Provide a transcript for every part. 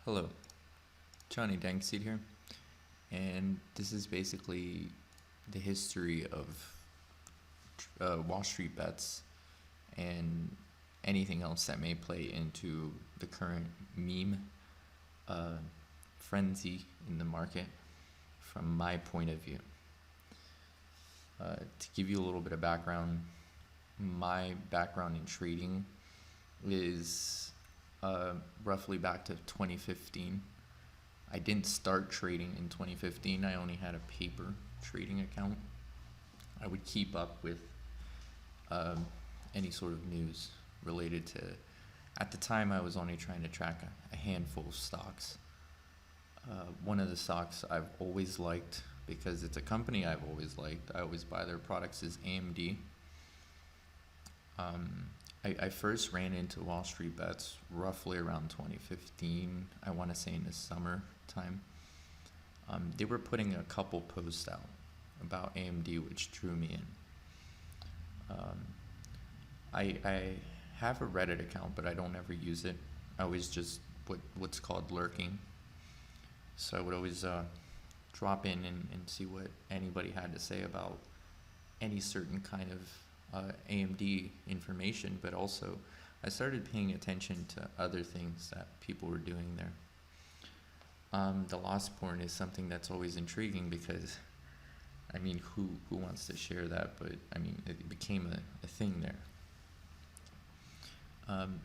Hello, Johnny Dankseed here, and this is basically the history of Wall Street bets and anything else that may play into the current meme uh, frenzy in the market from my point of view. To give you a little bit of background, my background in trading is roughly back to 2015. I didn't start trading in 2015. I only had a paper trading account. I would keep up with um, any sort of news related to. At the time, I was only trying to track a handful of stocks. One of the stocks I've always liked because it's a company I've always liked. I always buy their products is AMD. Um, I first ran into Wall Street bets roughly around 2015. I want to say in the summer time. They were putting a couple posts out about AMD, which drew me in. I have a Reddit account, but I don't ever use it. I always just what's called lurking. So I would always drop in and see what anybody had to say about any certain kind of AMD information, but also I started paying attention to other things that people were doing there. The loss porn is something that's always intriguing because, I mean, who wants to share that? But I mean, it became a thing there.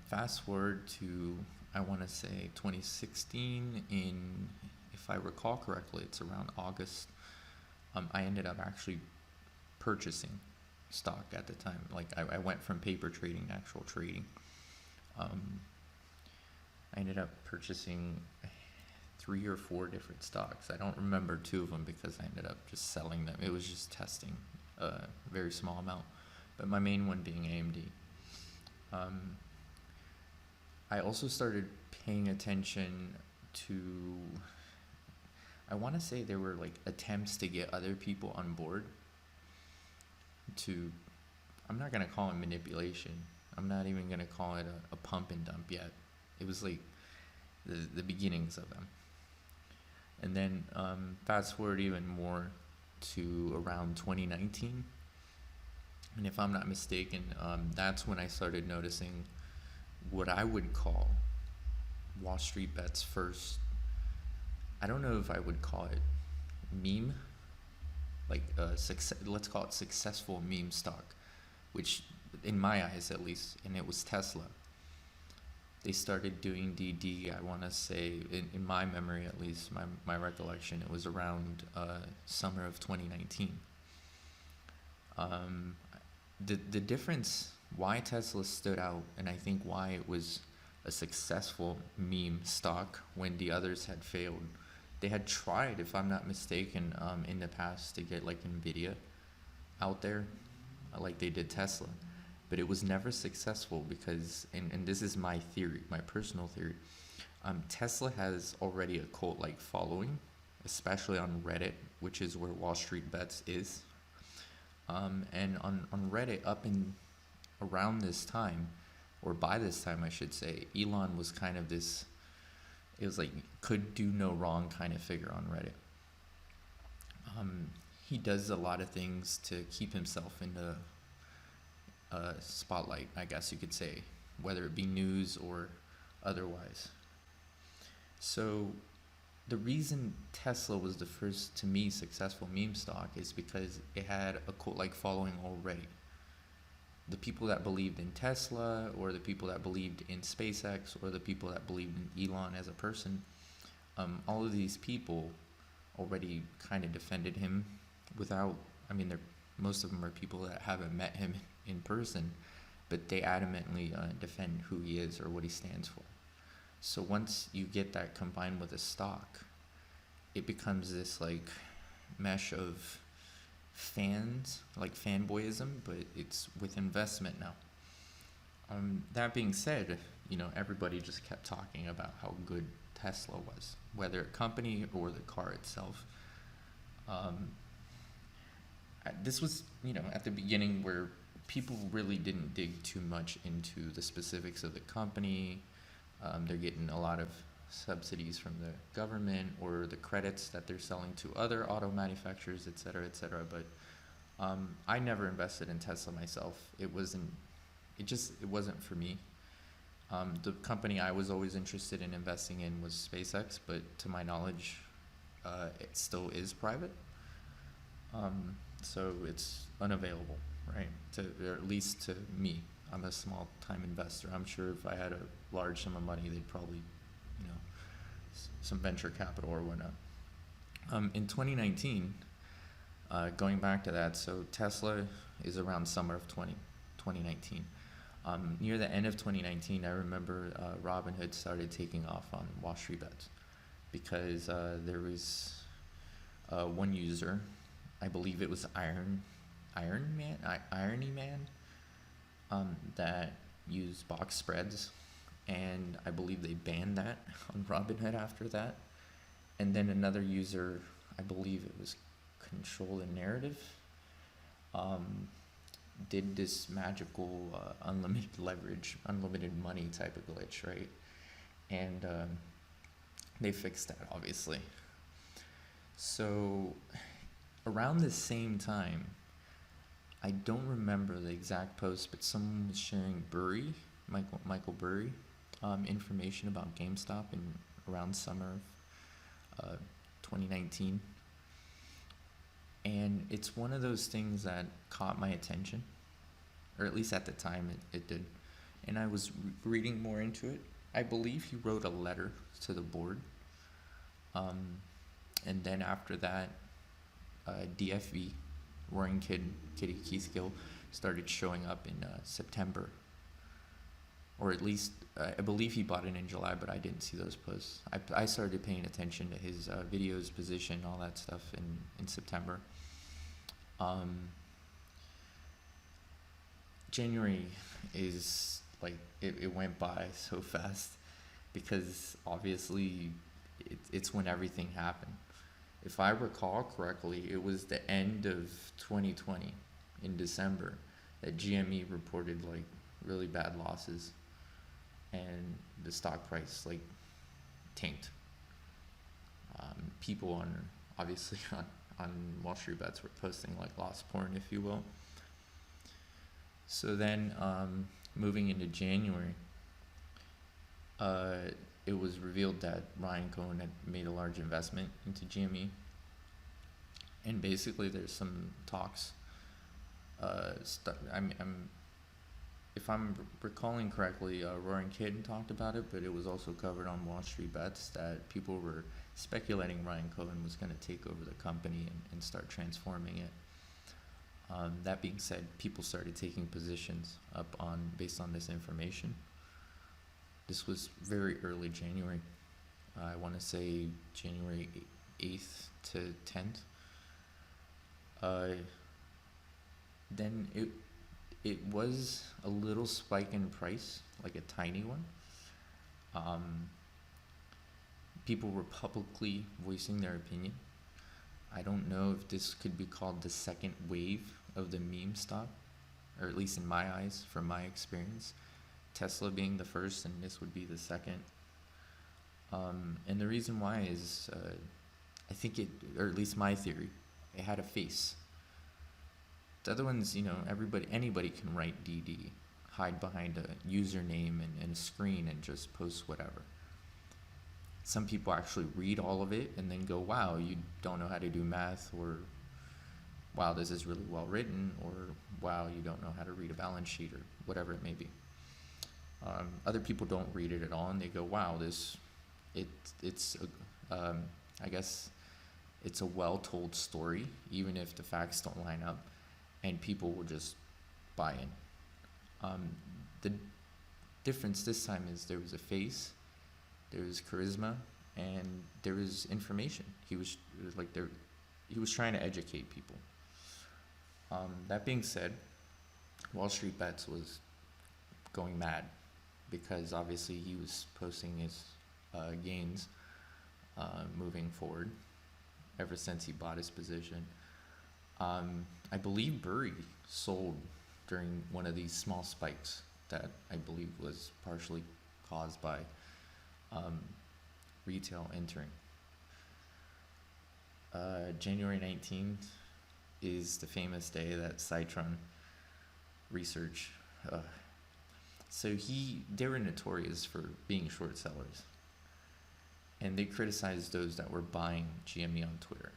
Fast forward to, I want to say 2016, if I recall correctly, it's around August. I ended up actually purchasing stock at the time. Like I went from paper trading to actual trading. Um, I ended up purchasing 3 or 4 different stocks. I don't remember 2 of them because I ended up just selling them. It was just testing a very small amount, but my main one being AMD. Um, I also started paying attention to, I want to say there were like attempts to get other people on board to, I'm not going to call it manipulation. I'm not even going to call it a pump and dump yet. It was like the beginnings of them. And then fast forward even more to around 2019. And if I'm not mistaken, that's when I started noticing what I would call Wall Street Bet's first, I don't know if I would call it meme, like let's call it successful meme stock, which in my eyes at least, and it was Tesla. They started doing DD, I want to say, in my memory at least, my recollection, it was around summer of 2019. The difference, why Tesla stood out, and I think why it was a successful meme stock when the others had failed. They had tried, if I'm not mistaken, in the past to get like Nvidia out there, like they did Tesla, but it was never successful because, and this is my theory, my personal theory, Tesla has already a cult-like following, especially on Reddit, which is where Wall Street Bets is. And on Reddit, up in around this time, or by this time I should say, Elon was kind of this, it was like could do no wrong kind of figure on Reddit. He does a lot of things to keep himself in the spotlight, I guess you could say, whether it be news or otherwise. So the reason Tesla was the first, to me, successful meme stock is because it had a cult-like following already. The people that believed in Tesla, or the people that believed in SpaceX, or the people that believed in Elon as a person, all of these people already kind of defended him without, I mean, most of them are people that haven't met him in person, but they adamantly defend who he is or what he stands for. So once you get that combined with a stock, it becomes this like mesh of fans, like fanboyism, but it's with investment now. That being said, everybody just kept talking about how good Tesla was, whether a company or the car itself. This was, at the beginning where people really didn't dig too much into the specifics of the company. They're getting a lot of subsidies from the government or the credits that they're selling to other auto manufacturers, et cetera, et cetera. But I never invested in Tesla myself. It wasn't for me. The company I was always interested in investing in was SpaceX, but to my knowledge, it still is private. So it's unavailable, right? Or at least to me. I'm a small time investor. I'm sure if I had a large sum of money, they'd probably, some venture capital or whatnot. In 2019, going back to that, so Tesla is around summer of 2019. Near the end of 2019, I remember Robinhood started taking off on Wall Street bets because there was one user, I believe it was Irony Man, that used box spreads, and I believe they banned that on Robinhood after that. And then another user, I believe it was Control the Narrative, did this magical unlimited leverage, unlimited money type of glitch, right? And they fixed that, obviously. So around the same time, I don't remember the exact post, but someone was sharing Michael Burry, information about GameStop in around summer of 2019. And it's one of those things that caught my attention, or at least at the time it did. And I was reading more into it. I believe he wrote a letter to the board. And then after that, DFV, Roaring Kitty Keyskill, started showing up in September. Or at least, I believe he bought it in July, but I didn't see those posts. I started paying attention to his videos, position, all that stuff in September. January is like, it went by so fast because obviously it's when everything happened. If I recall correctly, it was the end of 2020 in December that GME reported like really bad losses and the stock price like tanked. People obviously on Wall Street bets were posting like loss porn, if you will. So then moving into January, it was revealed that Ryan Cohen had made a large investment into GME. And basically there's some talks. If I'm recalling correctly, Roaring Kid talked about it, but it was also covered on Wall Street Bets that people were speculating Ryan Cohen was going to take over the company and start transforming it. That being said, people started taking positions based on this information. This was very early January. I want to say January 8th to 10th. Then it was a little spike in price, like a tiny one. People were publicly voicing their opinion. I don't know if this could be called the second wave of the meme stock, or at least in my eyes, from my experience. Tesla being the first, and this would be the second. And the reason why is, I think or at least my theory, it had a face. The other ones, anybody can write DD, hide behind a username and a screen and just post whatever. Some people actually read all of it and then go, wow, you don't know how to do math, or wow, this is really well written, or wow, you don't know how to read a balance sheet, or whatever it may be. Other people don't read it at all and they go, wow, I guess it's a well-told story, even if the facts don't line up, and people will just buy in. The difference this time is there was a face, there was charisma, and there was information. He was trying to educate people. That being said, Wall Street Bets was going mad because obviously he was posting his gains moving forward ever since he bought his position. I believe Burry sold during one of these small spikes that I believe was partially caused by retail entering. January 19th is the famous day that Citron research. So they were notorious for being short sellers, and they criticized those that were buying GME on Twitter.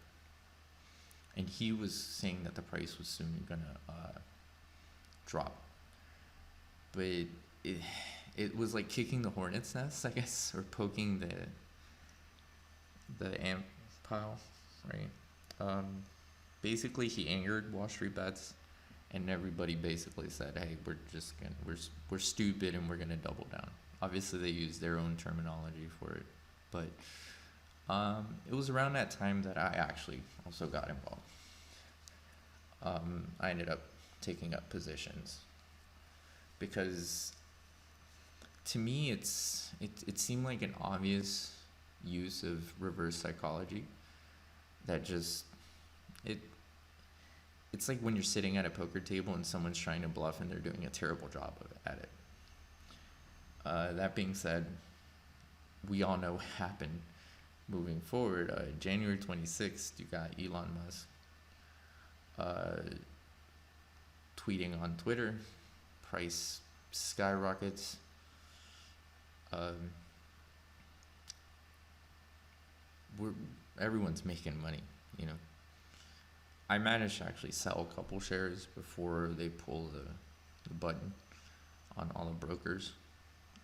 And he was saying that the price was soon gonna drop, but it was like kicking the hornet's nest, I guess, or poking the ant pile, right? Basically, he angered Wall Street Bets, and everybody basically said, "Hey, we're stupid, and we're gonna double down." Obviously, they used their own terminology for it, but it was around that time that I actually also got involved. I ended up taking up positions because, to me, it seemed like an obvious use of reverse psychology that just it's like when you're sitting at a poker table and someone's trying to bluff and they're doing a terrible job at it. That being said, we all know what happened moving forward. January 26th, you got Elon Musk tweeting on Twitter, price skyrockets. Everyone's making money, you know. I managed to actually sell a couple shares before they pull the button on all the brokers.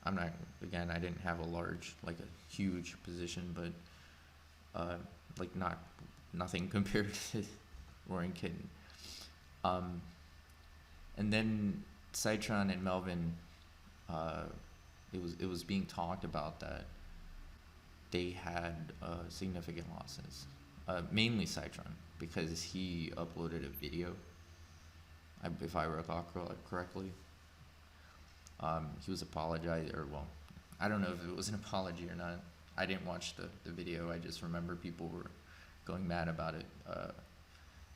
I didn't have a huge position, but nothing compared to Warren Kitten. And then Citron and Melvin, it was being talked about that they had significant losses, mainly Citron, because he uploaded a video, if I recall correctly. He was apologizing, I don't know if it was an apology or not. I didn't watch the video. I just remember people were going mad about it.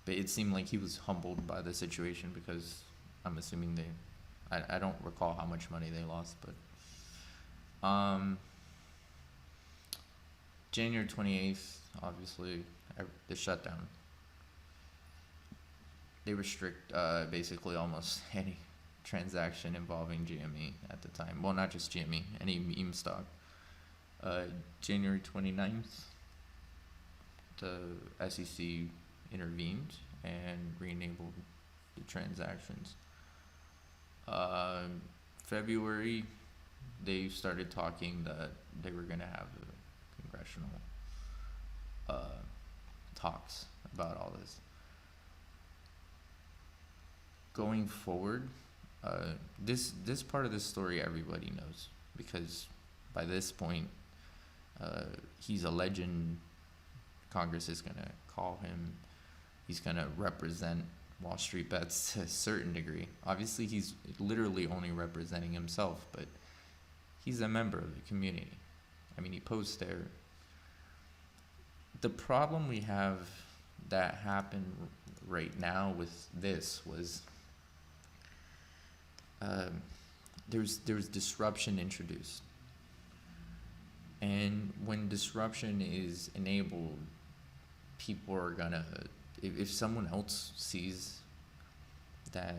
But it seemed like he was humbled by the situation, because I'm assuming I don't recall how much money they lost, but January 28th, obviously, the shutdown. They restrict basically almost any transaction involving GME at the time. Well, not just GME, any meme stock. January 29th, the SEC intervened and re-enabled the transactions. February, they started talking that they were going to have a congressional talks about all this. Going forward, this part of the story everybody knows, because by this point, he's a legend. Congress is going to call him. He's going to represent Wall Street Bets to a certain degree. Obviously, he's literally only representing himself, but he's a member of the community. I mean, he posts there. The problem we have that happened right now with this was there's disruption introduced. And when disruption is enabled, people are gonna, if someone else sees that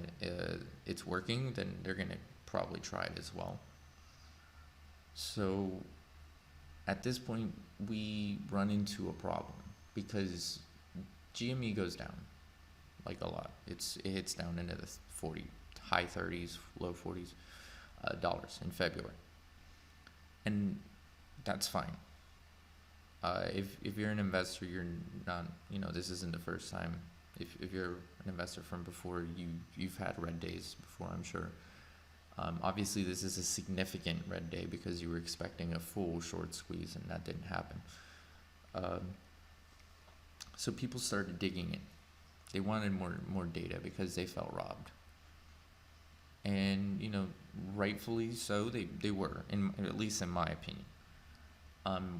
it's working, then they're gonna probably try it as well. So at this point, we run into a problem, because GME goes down like a lot. It hits down into the high 30s, low 40s dollars in February, and that's fine. If you're an investor, you're not, this isn't the first time. If you're an investor from before, you've had red days before, I'm sure. Obviously, this is a significant red day because you were expecting a full short squeeze, and that didn't happen. So people started digging in. They wanted more data because they felt robbed. And, rightfully so, they were, at least in my opinion.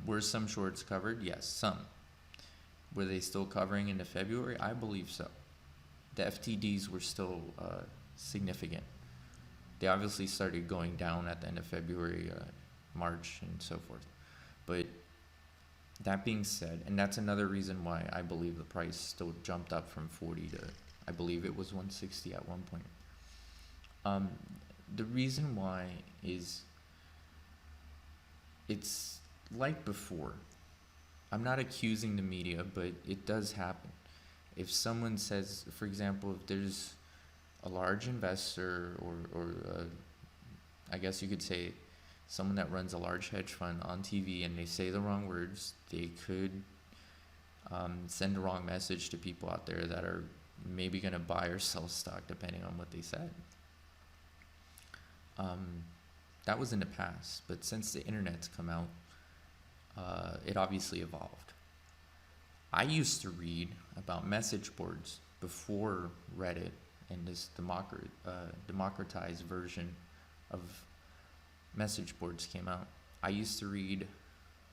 Were some shorts covered? Yes, some. Were they still covering into February? I believe so. The FTDs were still significant. They obviously started going down at the end of February, March, and so forth. But That being said, and that's another reason why I believe the price still jumped up from 40 to, I believe it was 160 at one point. Um, the reason why is it's like before. I'm not accusing the media, but it does happen. If someone says, for example, if there's a large investor or I guess you could say someone that runs a large hedge fund on TV and they say the wrong words, they could send the wrong message to people out there that are maybe going to buy or sell stock depending on what they said. That was in the past, but since the internet's come out, it obviously evolved. I used to read about message boards before Reddit and this democratized version of message boards came out. I used to read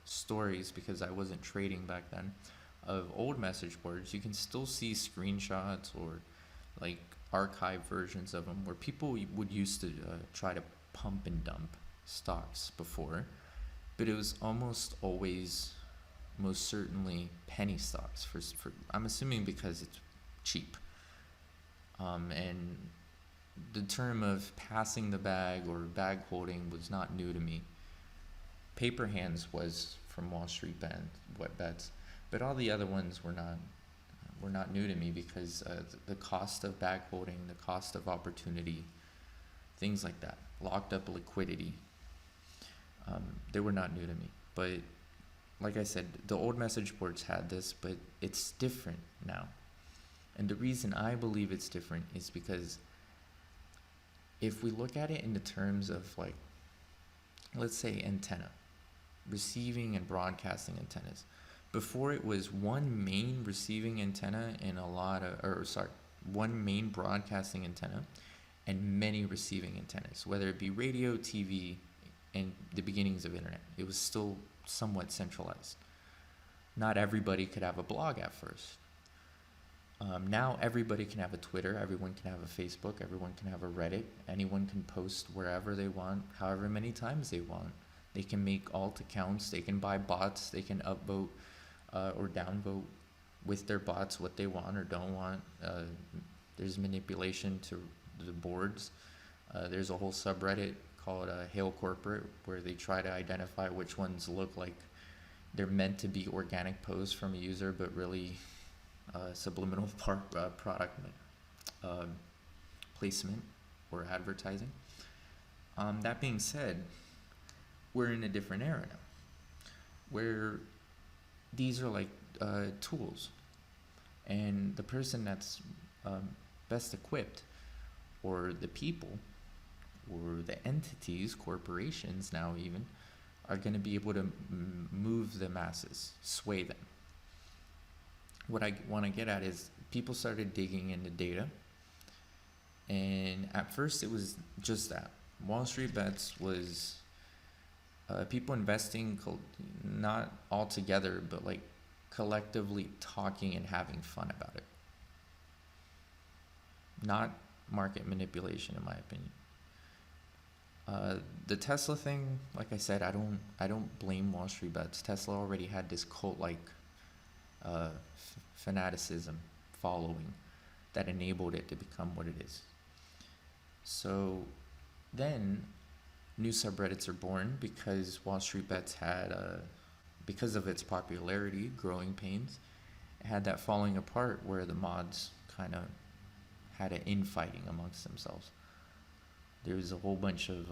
stories, because I wasn't trading back then, of old message boards. You can still see screenshots or like archive versions of them where people would used to try to pump and dump stocks before, but it was almost always, most certainly, penny stocks for I'm assuming because it's cheap. And the term of passing the bag or bag holding was not new to me. Paper hands was from Wall Street bets, but all the other ones were not new to me, because the cost of bag holding, the cost of opportunity, things like that, locked up liquidity, they were not new to me. But like I said, the old message boards had this, but it's different now. And the reason I believe it's different is because if we look at it in the terms of, like, let's say antenna, receiving and broadcasting antennas. Before, it was one main receiving antenna and one main broadcasting antenna and many receiving antennas, whether it be radio, TV, and the beginnings of internet. It was still somewhat centralized. Not everybody could have a blog at first. Now everybody can have a Twitter, everyone can have a Facebook, everyone can have a Reddit, anyone can post wherever they want, however many times they want. They can make alt accounts, they can buy bots, they can upvote or downvote with their bots what they want or don't want. There's manipulation to the boards. There's a whole subreddit called Hail Corporate, where they try to identify which ones look like they're meant to be organic posts from a user, but really subliminal product placement or advertising. That being said, we're in a different era now, where these are like tools, and the person that's best equipped, or the people, or the entities, corporations now even, are going to be able to move the masses, sway them. What I want to get at is people started digging into data, and at first it was just that. Wall Street Bets was people investing not all together, but like collectively talking and having fun about it. Not market manipulation, in my opinion. The Tesla thing, like I said, I don't blame Wall Street Bets. Tesla already had this cult-like fanaticism following that enabled it to become what it is. So then new subreddits are born, because Wall Street Bets had, because of its popularity, growing pains, it had that falling apart where the mods kind of had an infighting amongst themselves. There was a whole bunch of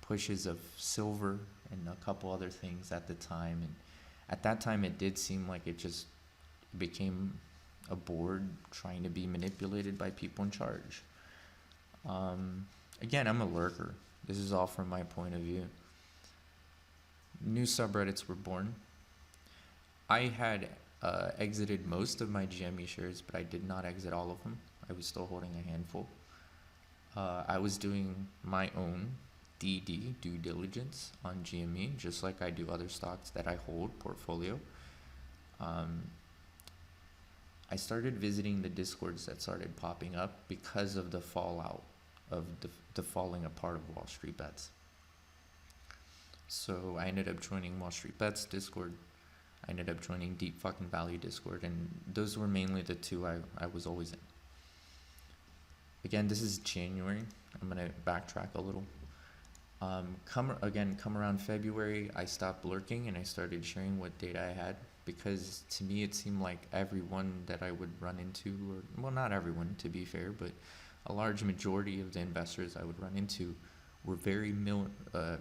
pushes of silver and a couple other things at the time, and at that time it did seem like it just became a board trying to be manipulated by people in charge. Again, I'm a lurker. This is all from my point of view. New subreddits were born. I had exited most of my GME shares, but I did not exit all of them. I was still holding a handful. I was doing my own DD, due diligence, on GME, just like I do other stocks that I hold, portfolio. I started visiting the discords that started popping up because of the fallout of the falling apart of Wall Street Bets. So I ended up joining Wall Street Bets Discord. I ended up joining Deep Fucking Value Discord, and those were mainly the two I was always in. Again, this is January. I'm gonna backtrack a little. Come around February, I stopped lurking and I started sharing what data I had, because to me it seemed like everyone that I would run into, or well, not everyone to be fair, but a large majority of the investors I would run into were very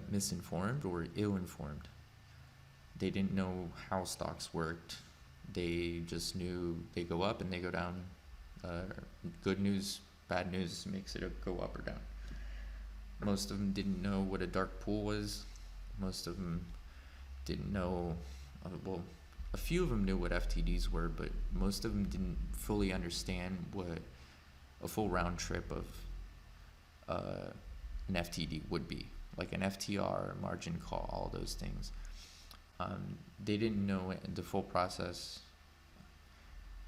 misinformed or ill-informed. They didn't know how stocks worked. They just knew they go up and they go down. Good news, bad news makes it go up or down. Most of them didn't know what a dark pool was. Most of them didn't know, well, a few of them knew what FTDs were, but most of them didn't fully understand what a full round trip of an FTD would be, like an FTR, margin call, all those things. They didn't know the full process.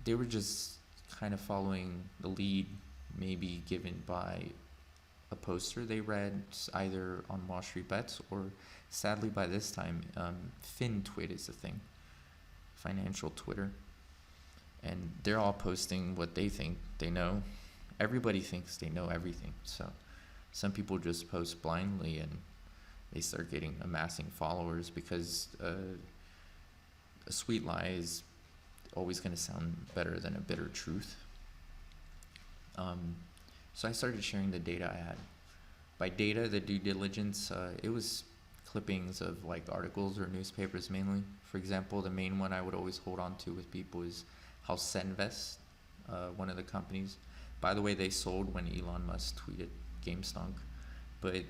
They were just kind of following the lead maybe given by a poster they read either on Wall Street Bets, or sadly by this time, FinTwit is a thing, financial Twitter. And they're all posting what they think they know. Everybody thinks they know everything. So some people just post blindly and they start amassing followers, because a sweet lie is always going to sound better than a bitter truth. So I started sharing the data I had. By data, the due diligence, it was clippings of like articles or newspapers mainly. For example, the main one I would always hold on to with people is how Senvest, one of the companies, by the way, they sold when Elon Musk tweeted Gamestonk, but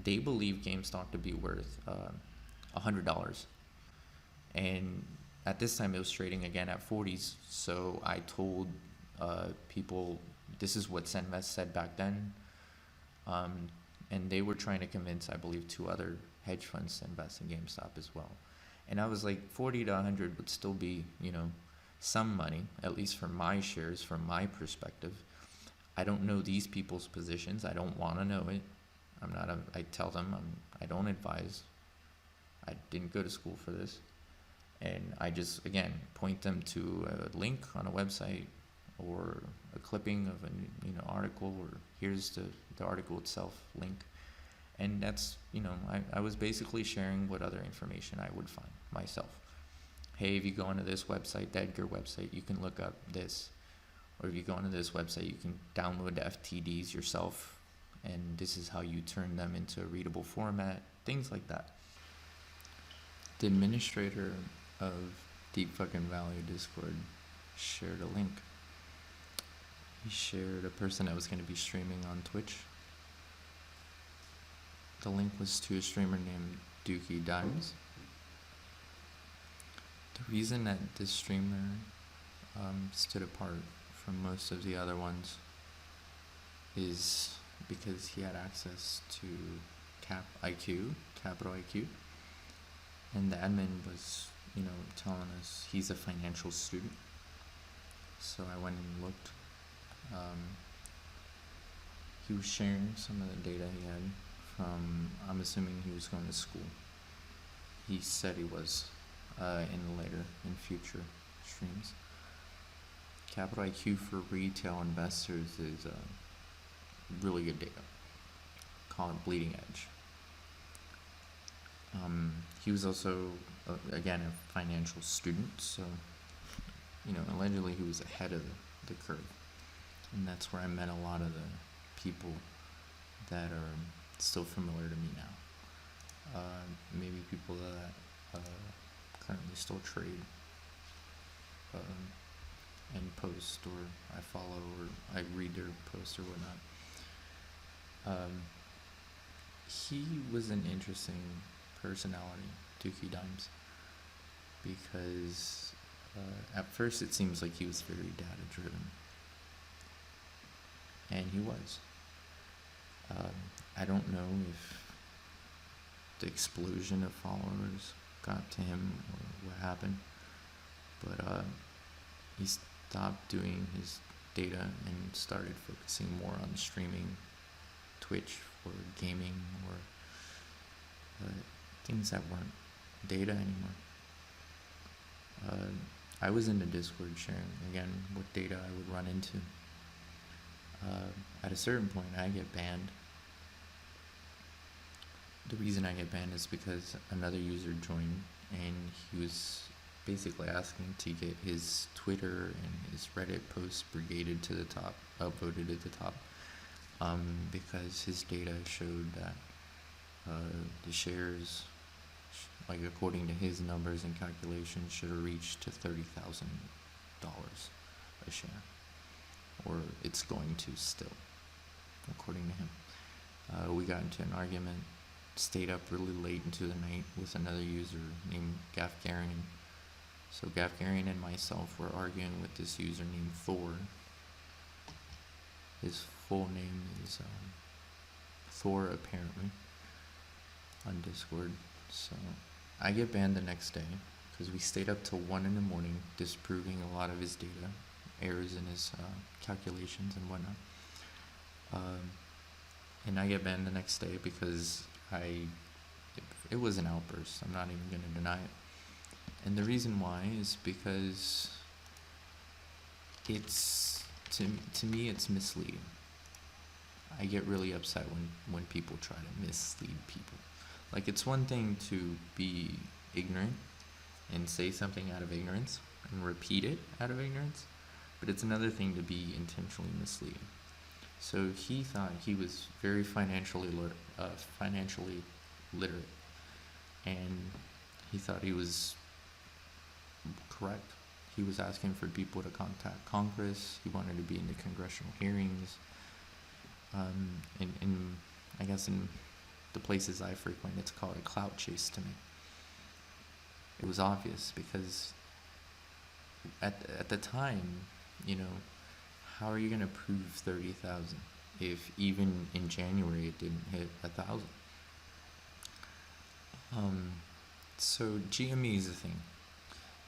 they believe Gamestop to be worth $100. And at this time it was trading again at 40s. So I told people this is what Senvest said back then. And they were trying to convince, I believe, 2 other hedge funds to invest in GameStop as well. And I was like, 40 to 100 would still be, some money, at least for my shares, from my perspective. I don't know these people's positions. I don't want to know it. I tell them I don't advise. I didn't go to school for this. And I just, again, point them to a link on a website or a clipping of an article, or here's the article itself link. And that's, I was basically sharing what other information I would find myself. Hey, if you go onto this website, the Edgar website, you can look up this. Or if you go onto this website, you can download the FTDs yourself, and this is how you turn them into a readable format, things like that. The administrator of Deep Fucking Value Discord shared a link. He shared a person that was going to be streaming on Twitch. The link was to a streamer named Dookie Dimes. The reason that this streamer stood apart from most of the other ones is because he had access to capital IQ, and the admin was, telling us he's a financial student. So I went and looked. He was sharing some of the data he had from, I'm assuming he was going to school. He said he was in future streams. Capital IQ for retail investors is really good data. Call it bleeding edge. He was also, again, a financial student, so, allegedly he was ahead of the curve. And that's where I met a lot of the people that are still familiar to me now. Maybe people that currently still trade and post, or I follow, or I read their posts or whatnot. He was an interesting personality, Dookie Dimes, because at first it seems like he was very data driven, and he was. I don't know if the explosion of followers got to him or what happened, but he stopped doing his data and started focusing more on streaming, Twitch, or gaming, or things that weren't data anymore. I was in the Discord sharing, again, what data I would run into. At a certain point, I get banned. The reason I get banned is because another user joined, and he was basically asking to get his Twitter and his Reddit posts brigaded to the top, upvoted at the top, because his data showed that the shares, like according to his numbers and calculations, should have reached to $30,000 a share, or it's going to still, according to him. We got into an argument, stayed up really late into the night with another user named Gafgarian. So Gafgarian and myself were arguing with this user named Thor. His full name is Thor, apparently, on Discord. So I get banned the next day because we stayed up till 1 in the morning disproving a lot of his data, errors in his calculations and whatnot. And I get banned the next day because it was an outburst. I'm not even going to deny it. And the reason why is because it's, to me, it's misleading. I get really upset when people try to mislead people. Like, it's one thing to be ignorant and say something out of ignorance and repeat it out of ignorance, but it's another thing to be intentionally misleading. So he thought he was very financially literate, and he thought he was correct. He was asking for people to contact Congress. He wanted to be in the congressional hearings. In I guess in the places I frequent, it's called a clout chase to me. It was obvious because at the time, how are you going to prove 30,000 if even in January it didn't hit 1,000? So GME is the thing.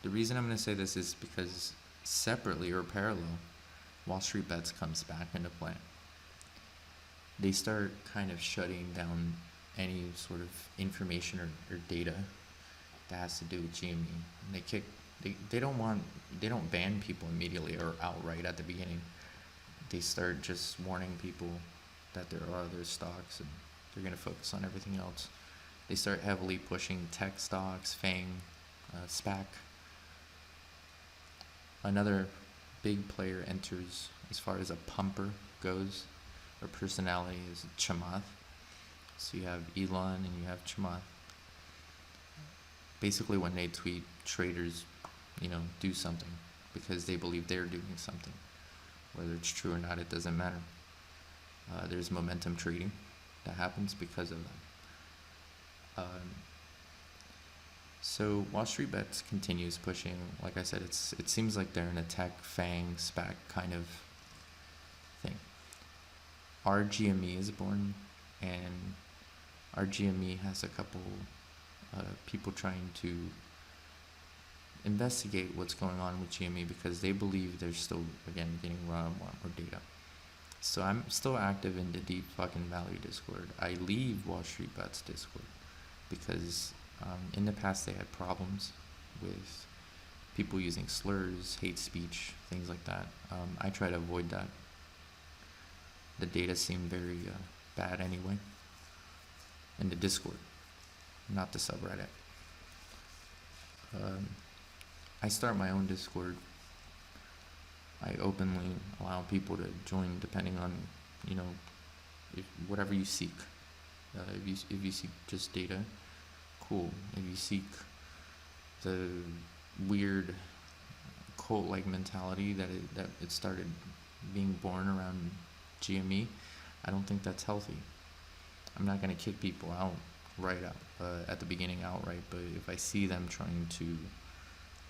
The reason I'm going to say this is because separately or parallel, Wall Street Bets comes back into play. They start kind of shutting down any sort of information or data that has to do with GME. And they don't ban people immediately or outright at the beginning. They start just warning people that there are other stocks and they're going to focus on everything else. They start heavily pushing tech stocks, FANG, SPAC. Another big player enters as far as a pumper goes, or personality, is Chamath. So you have Elon and you have Chamath. Basically, when they tweet, traders, do something because they believe they're doing something. Whether it's true or not, it doesn't matter. There's momentum trading that happens because of that. So Wall Street Bets continues pushing. Like I said, it seems like they're in a tech, FANG, SPAC kind of thing. Our GME is born, and our GME has a couple people trying to investigate what's going on with GME because they believe they're still, again, getting a lot more data. So I'm still active in the Deep Fucking Value Discord. I leave Wall Street Bets Discord because in the past they had problems with people using slurs, hate speech, things like that. I try to avoid that. The data seemed very bad anyway in the Discord, not the subreddit. I start my own Discord. I openly allow people to join depending on, whatever you seek. If you seek just data, cool. If you seek the weird cult-like mentality that it started being born around GME, I don't think that's healthy. I'm not going to kick people out at the beginning outright, but if I see them trying to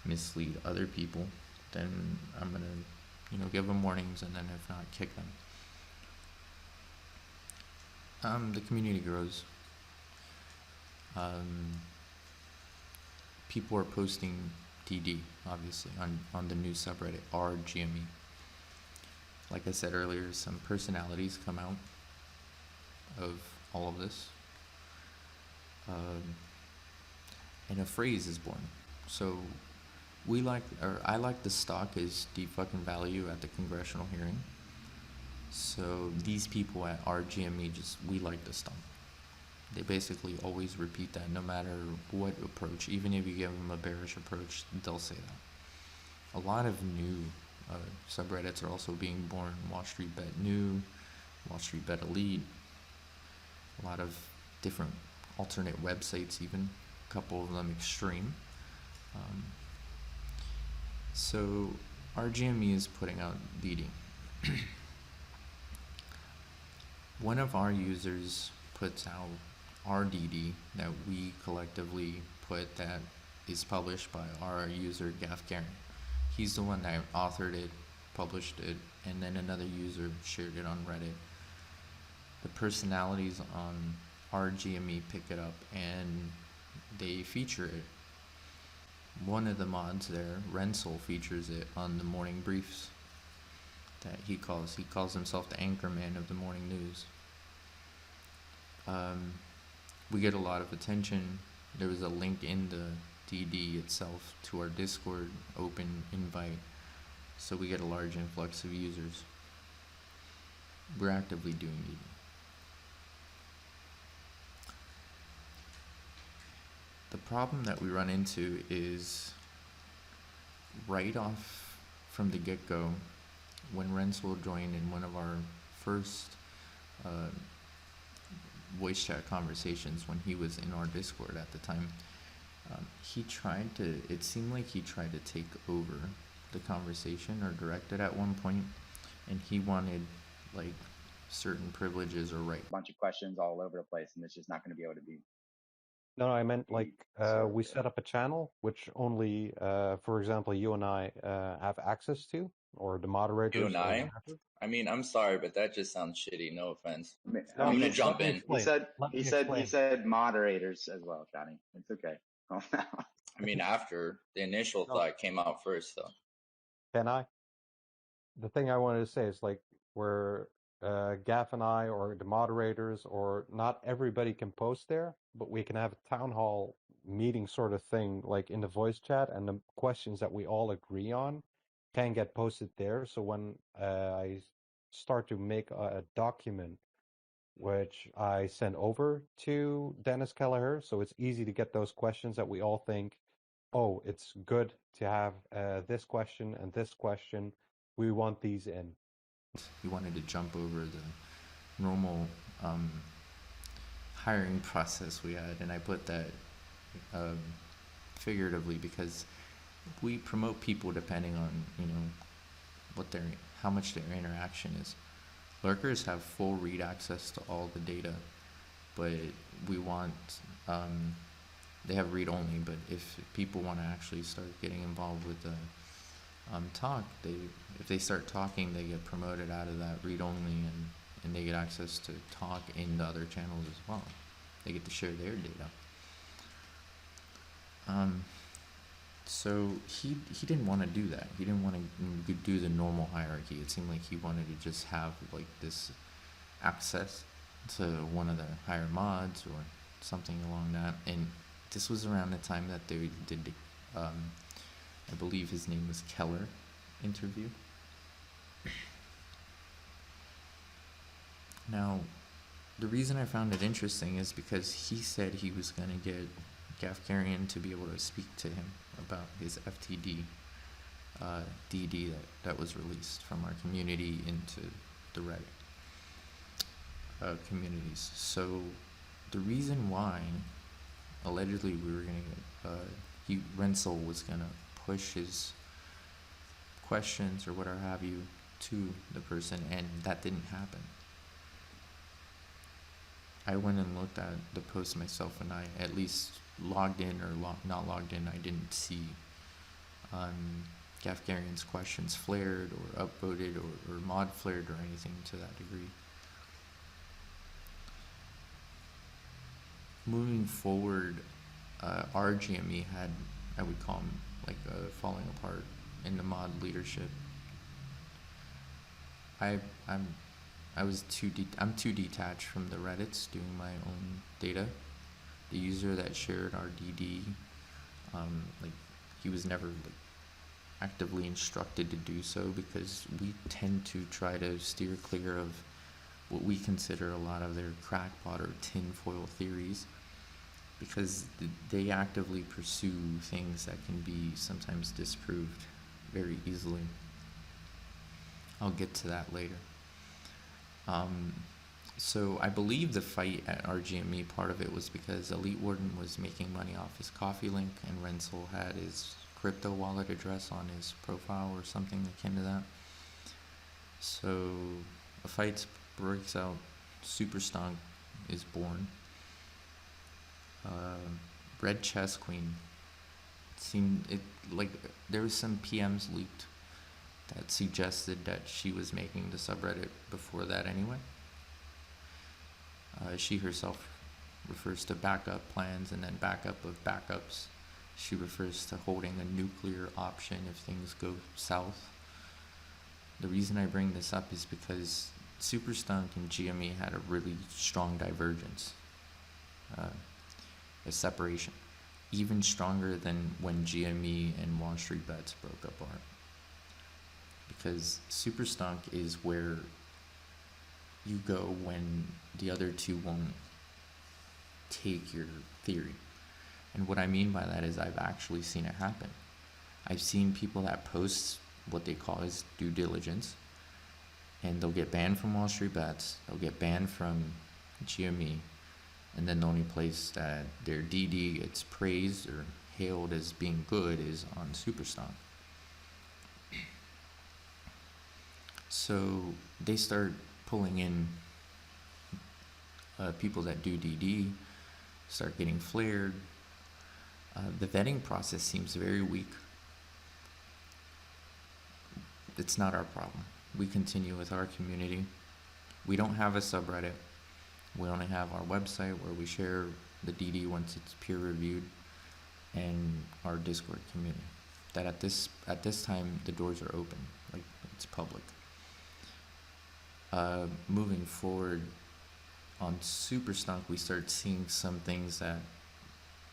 mislead other people, then I'm going to give them warnings, and then if not, kick them. The community grows. People are posting DD, obviously, on the new subreddit, r/GME. Like I said earlier, some personalities come out of all of this. And a phrase is born. So I like the stock as deep fucking value at the congressional hearing. So these people at RGME we like the stock. They basically always repeat that no matter what approach. Even if you give them a bearish approach, they'll say that. A lot of new subreddits are also being born. Wall Street Bet New, Wall Street Bet Elite, a lot of different alternate websites even, a couple of them extreme. So RGME is putting out DD. One of our users puts out our DD that we collectively put that is published by our user Gaff Garen. He's the one that authored it, published it, and then another user shared it on Reddit. The personalities on RGME pick it up and they feature it. One of the mods there, Renzel, features it on the morning briefs that he calls himself the anchorman of the morning news. We get a lot of attention. There was a link in the DD itself to our Discord open invite, so we get a large influx of users. We're actively doing DD. The problem that we run into is right off from the get-go, when Renzel joined in one of our first voice chat conversations when he was in our Discord at the time, it seemed like he tried to take over the conversation or direct it at one point, and he wanted like certain privileges or rights. A bunch of questions all over the place, and it's just not going to be able to be. No, I meant like we set up a channel which only, for example, you and I have access to, or the moderators. You and I mean, I'm sorry, but that just sounds shitty. No offense. I'm gonna jump in. He said moderators as well, Johnny. It's okay. I mean, after the initial thought came out first, though. Can I? The thing I wanted to say is like where Gaff and I, or the moderators, or not everybody can post there, but we can have a town hall meeting sort of thing, like in the voice chat, and the questions that we all agree on can get posted there. So when I start to make a document, which I send over to Dennis Kelleher, so it's easy to get those questions that we all think, oh, it's good to have this question and this question. We want these in. He wanted to jump over the normal hiring process we had, and I put that figuratively because we promote people depending on how much their interaction is. Lurkers have full read access to all the data, but we want they have read only. But if people want to actually start getting involved with the talk, if they start talking, they get promoted out of that read only, and they get access to talk in the other channels as well. They get to share their data. So he didn't want to do that. He didn't want to do the normal hierarchy. It seemed like he wanted to just have like this access to one of the higher mods or something along that. And this was around the time that they did the, I believe his name was Keller interview. Now, the reason I found it interesting is because he said he was going to get Gafgarian to be able to speak to him about his FTD DD that was released from our community into the Reddit communities. So the reason why allegedly we were going to Renzel was going to push his questions or whatever have you to the person, and that didn't happen. I went and looked at the post myself, and I at least logged in or not logged in. I didn't see Gafgarian's questions flared or upvoted or mod flared or anything to that degree. Moving forward, RGME had, I would call him like falling apart in the mod leadership. I'm too detached from the Reddits doing my own data. The user that shared our DD, like he was never like actively instructed to do so, because we tend to try to steer clear of what we consider a lot of their crackpot or tinfoil theories, because they actively pursue things that can be sometimes disproved very easily. I'll get to that later. So I believe the fight at RGME, part of it was because Elite Warden was making money off his coffee link, and Renzel had his crypto wallet address on his profile or something akin to that. So a fight breaks out. Superstonk is born. Red Chess Queen seemed it like there was some PMs leaked that suggested that she was making the subreddit before that anyway. She herself refers to backup plans and then backup of backups. She refers to holding a nuclear option if things go south. The reason I bring this up is because Superstonk and GME had a really strong divergence, a separation, even stronger than when GME and Wall Street Bets broke apart. Because Superstonk is where you go when the other two won't take your theory. And what I mean by that is I've actually seen it happen. I've seen people that post what they call as due diligence, and they'll get banned from Wall Street Bets, they'll get banned from GME, and then the only place that their DD gets praised or hailed as being good is on Superstonk. So they start pulling in people that do DD, start getting flared. The vetting process seems very weak. It's not our problem. We continue with our community. We don't have a subreddit. We only have our website where we share the DD once it's peer reviewed, and our Discord community. That at this time the doors are open, like it's public. Moving forward on Superstonk, we start seeing some things that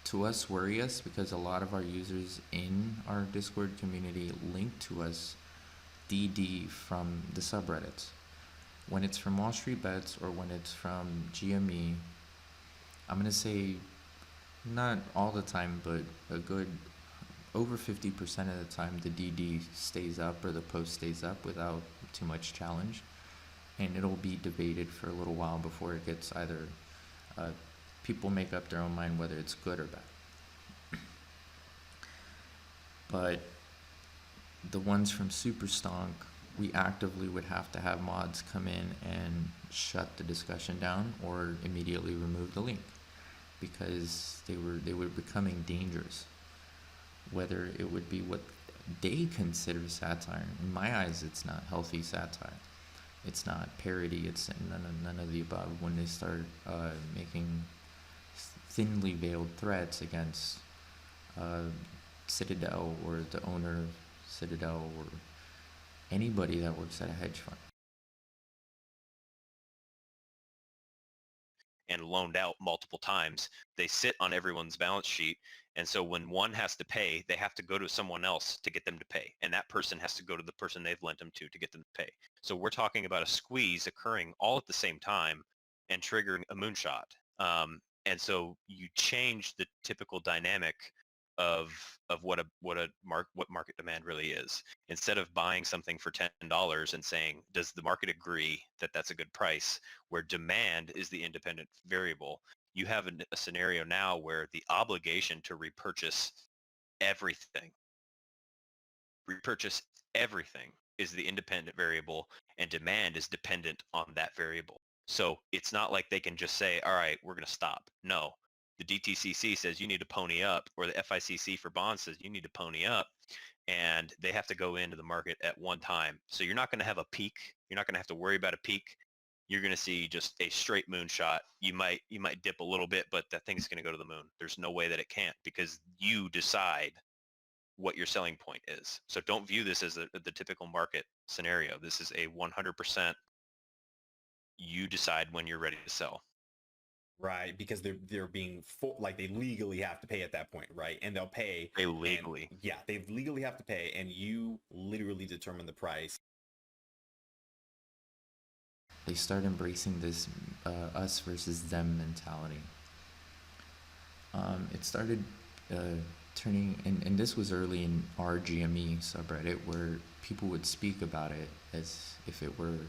to us worry us, because a lot of our users in our Discord community link to us DD from the subreddits. When it's from Wall Street Bets or when it's from GME, I'm gonna say not all the time, but a good over 50% of the time the DD stays up or the post stays up without too much challenge, and it'll be debated for a little while before it gets either people make up their own mind whether it's good or bad. But the ones from Superstonk, we actively would have to have mods come in and shut the discussion down or immediately remove the link, because they were becoming dangerous. Whether it would be what they consider satire. In my eyes, it's not healthy satire. It's not parody. It's none of the above. When they start making thinly veiled threats against Citadel or the owner of Citadel or anybody that works at a hedge fund. And loaned out multiple times. They sit on everyone's balance sheet. And so when one has to pay, they have to go to someone else to get them to pay. And that person has to go to the person they've lent them to get them to pay. So we're talking about a squeeze occurring all at the same time and triggering a moonshot. And so you change the typical dynamic of what market demand really is. Instead of buying something for $10 and saying, does the market agree that that's a good price, where demand is the independent variable, you have a scenario now where the obligation to repurchase everything is the independent variable, and demand is dependent on that variable. So it's not like they can just say, all right, we're going to stop. No, the DTCC says you need to pony up, or the FICC for bonds says you need to pony up, and they have to go into the market at one time. So you're not going to have a peak. You're not going to have to worry about a peak. You're going to see just a straight moonshot. You might dip a little bit, but that thing's going to go to the moon. There's no way that it can't, because you decide what your selling point is. So don't view this as the typical market scenario. This is a 100% you decide when you're ready to sell. right? Because they're being like they legally have to pay at that point, right? And they'll pay. They legally. Yeah, they legally have to pay, and you literally determine the price. They start embracing this us versus them mentality. It started turning, and this was early in our GME subreddit, where people would speak about it as if it were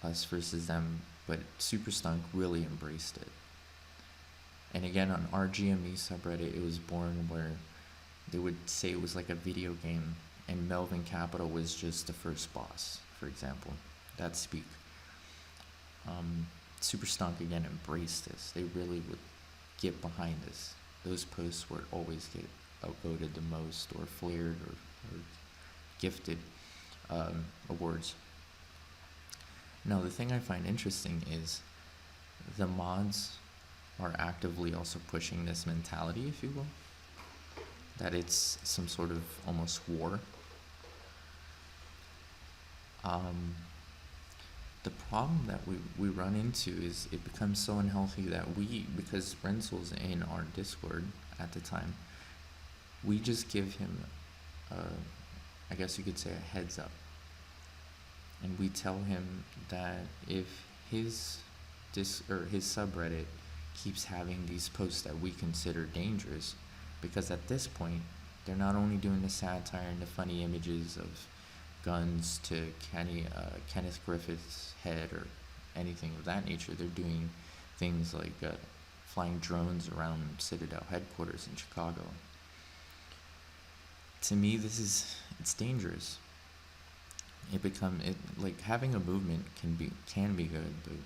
us versus them, but Superstonk really embraced it. And again, on our GME subreddit, it was born where they would say it was like a video game, and Melvin Capital was just the first boss, for example. That speak. Superstonk again embraced this. They really would get behind this. Those posts would always get outvoted the most, or flared, or gifted awards. Now, the thing I find interesting is the mods are actively also pushing this mentality, if you will, that it's some sort of almost war. The problem that we run into is it becomes so unhealthy that because Renzel's in our Discord at the time, we just give him, I guess you could say, a heads up. And we tell him that if his subreddit keeps having these posts that we consider dangerous, because at this point, they're not only doing the satire and the funny images of guns to Kenneth Griffith's head or anything of that nature. They're doing things like flying drones around Citadel headquarters in Chicago. To me, it's dangerous. Like having a movement can be good, but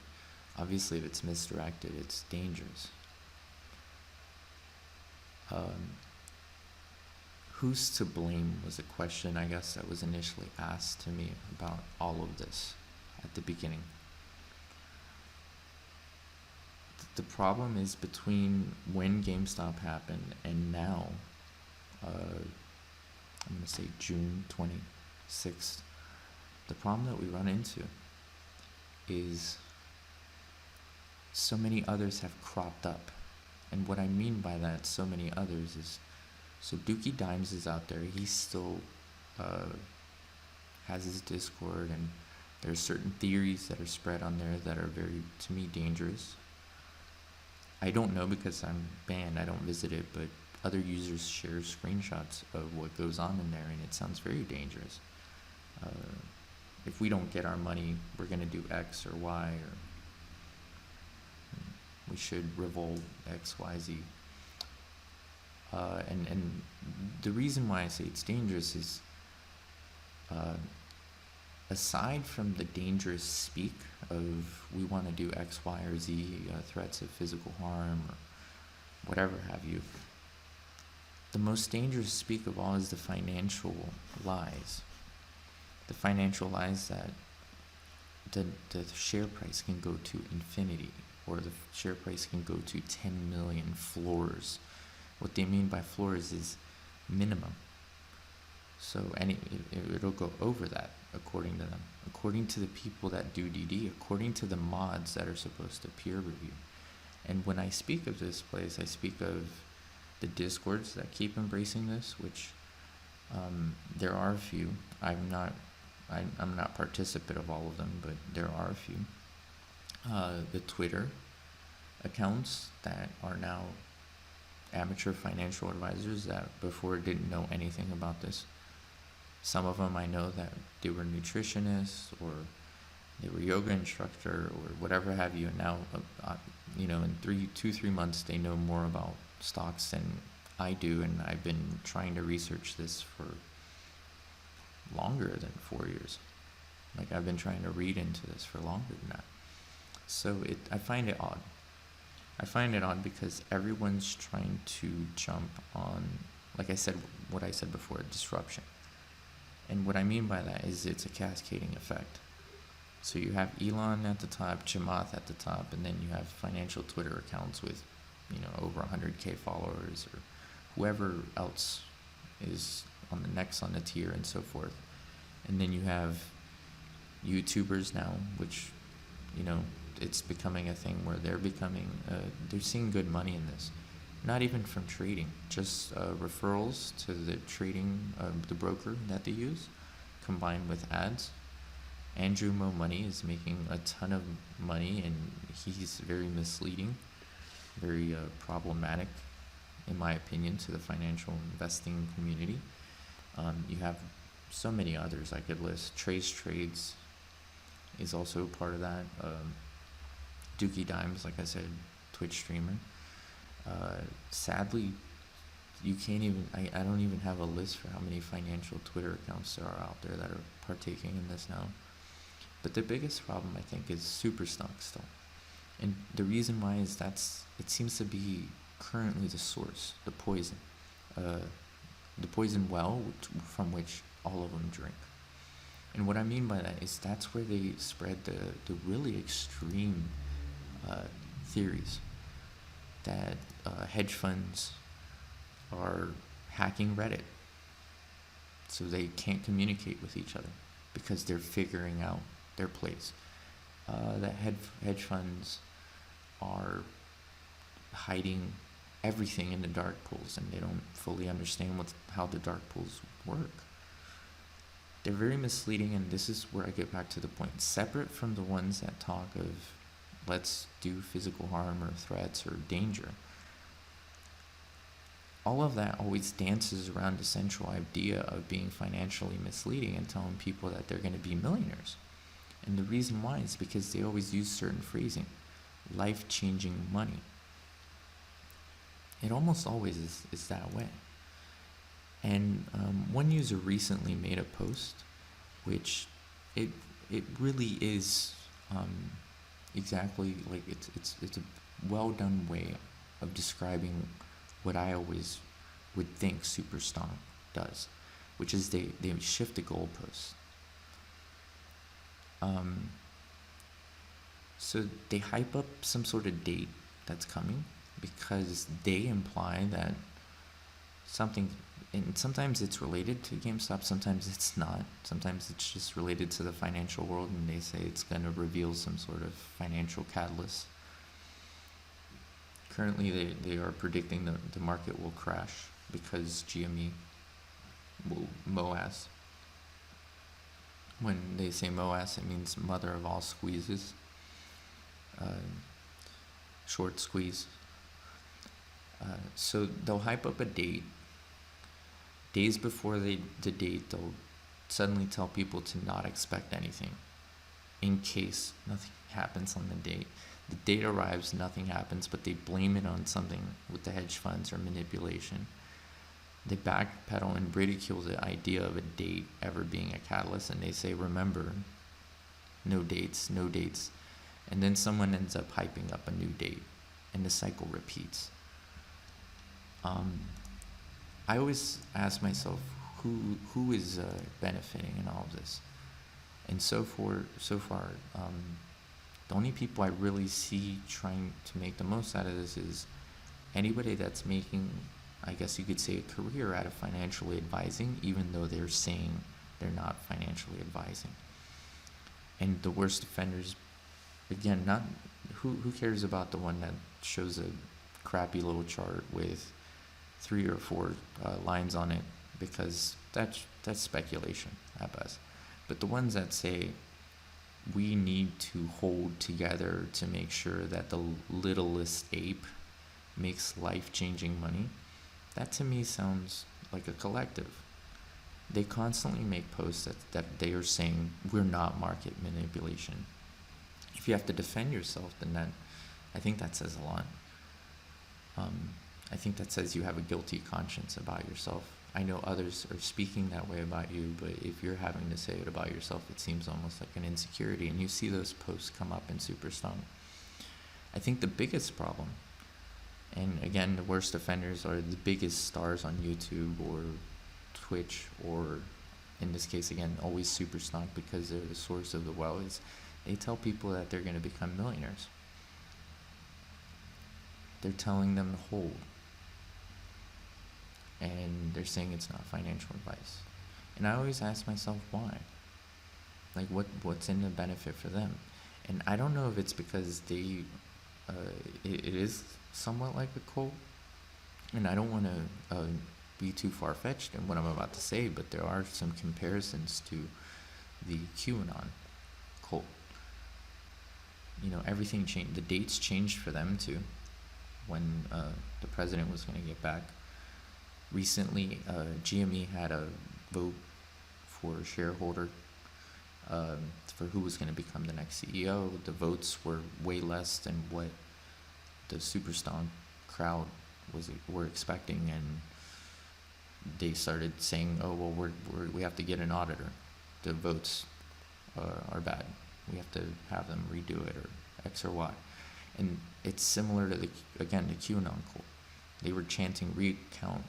obviously if it's misdirected, it's dangerous. Who's to blame was a question, I guess, that was initially asked to me about all of this at the beginning. The problem is between when GameStop happened and now, I'm going to say June 26th, the problem that we run into is so many others have cropped up. And what I mean by that, so many others, is so Dookie Dimes is out there. He still has his Discord, and there's certain theories that are spread on there that are very, to me, dangerous. I don't know because I'm banned. I don't visit it, but other users share screenshots of what goes on in there, and it sounds very dangerous. If we don't get our money, we're going to do X or Y, or we should revolt X, Y, Z. And the reason why I say it's dangerous is, aside from the dangerous speak of we want to do X, Y, or Z, threats of physical harm or whatever have you, the most dangerous speak of all is the financial lies. The financial lies that the share price can go to infinity, or the share price can go to 10 million floors. What they mean by floors is minimum. So it'll go over that, according to them, according to the people that do DD, according to the mods that are supposed to peer review. And when I speak of this place, I speak of the Discords that keep embracing this, which there are a few. I'm not participant of all of them, but there are a few. The Twitter accounts that are now amateur financial advisors that before didn't know anything about this. Some of them I know that they were nutritionists, or they were yoga instructor, or whatever have you, and now in 3 months they know more about stocks than I do, and I've been trying to research this for longer than 4 years. Like, I've been trying to read into this for longer than that. So I find it odd. I find it odd because everyone's trying to jump on, like I said, what I said before, disruption. And what I mean by that is it's a cascading effect. So you have Elon at the top, Chamath at the top, and then you have financial Twitter accounts with, over 100K followers, or whoever else is on the next on the tier, and so forth. And then you have YouTubers now, which, it's becoming a thing where they're seeing good money in this. Not even from trading, just referrals to the the broker that they use, combined with ads. Andrew Mo Money is making a ton of money, and he's very misleading, very problematic, in my opinion, to the financial investing community. You have so many others I could list. Trace Trades is also part of that. Dookie Dimes, like I said, Twitch streamer. Sadly, you can't even, I don't even have a list for how many financial Twitter accounts there are out there that are partaking in this now. But the biggest problem, I think, is Superstonk still. And the reason why is it seems to be currently the source, the poison well from which all of them drink. And what I mean by that is that's where they spread the really extreme theories that hedge funds are hacking Reddit so they can't communicate with each other because they're figuring out their place. That hedge funds are hiding everything in the dark pools, and they don't fully understand how the dark pools work. They're very misleading, and this is where I get back to the point. Separate from the ones that talk of let's do physical harm or threats or danger, all of that always dances around the central idea of being financially misleading and telling people that they're going to be millionaires. And the reason why is because they always use certain phrasing. Life-changing money. It almost always is that way. And one user recently made a post, which it really is exactly like it's a well done way of describing what I always would think Superstonk does, which is they shift the goalposts. So they hype up some sort of date that's coming because they imply that something, and sometimes it's related to GameStop, sometimes it's not. Sometimes it's just related to the financial world, and they say it's going to reveal some sort of financial catalyst. Currently, they are predicting the market will crash because GME will MOASS. When they say MOASS, it means mother of all squeezes. Short squeeze. So they'll hype up a date. Days before the date, they'll suddenly tell people to not expect anything in case nothing happens on the date. The date arrives, nothing happens, but they blame it on something with the hedge funds or manipulation. They backpedal and ridicule the idea of a date ever being a catalyst, and they say, remember, no dates, no dates. And then someone ends up hyping up a new date, and the cycle repeats. I always ask myself, who is benefiting in all of this? And so far, the only people I really see trying to make the most out of this is anybody that's making, I guess you could say, a career out of financially advising, even though they're saying they're not financially advising. And the worst offenders, again, not who cares about the one that shows a crappy little chart with 3 or 4 lines on it, because that's speculation at best. But the ones that say we need to hold together to make sure that the littlest ape makes life-changing money, that to me sounds like a collective. They constantly make posts that they are saying we're not market manipulation. If you have to defend yourself, then I think that says a lot. I think that says you have a guilty conscience about yourself. I know others are speaking that way about you, but if you're having to say it about yourself, it seems almost like an insecurity, and you see those posts come up in Superstonk. I think the biggest problem, and again, the worst offenders are the biggest stars on YouTube or Twitch, or in this case, again, always Superstonk because they're the source of the wealth, is they tell people that they're going to become millionaires. They're telling them to hold. And they're saying it's not financial advice. And I always ask myself why. Like, what's in the benefit for them? And I don't know if it's because they, it is somewhat like a cult, and I don't want to be too far-fetched in what I'm about to say, but there are some comparisons to the QAnon cult. You know, everything changed. The dates changed for them too, when the president was going to get back. Recently, GME had a vote for Shareholder, for who was going to become the next CEO. The votes were way less than what the Superstonk crowd were expecting, and they started saying, "Oh well, we have to get an auditor. The votes are bad. We have to have them redo it, or X or Y." And it's similar to the QAnon cult. They were chanting recount.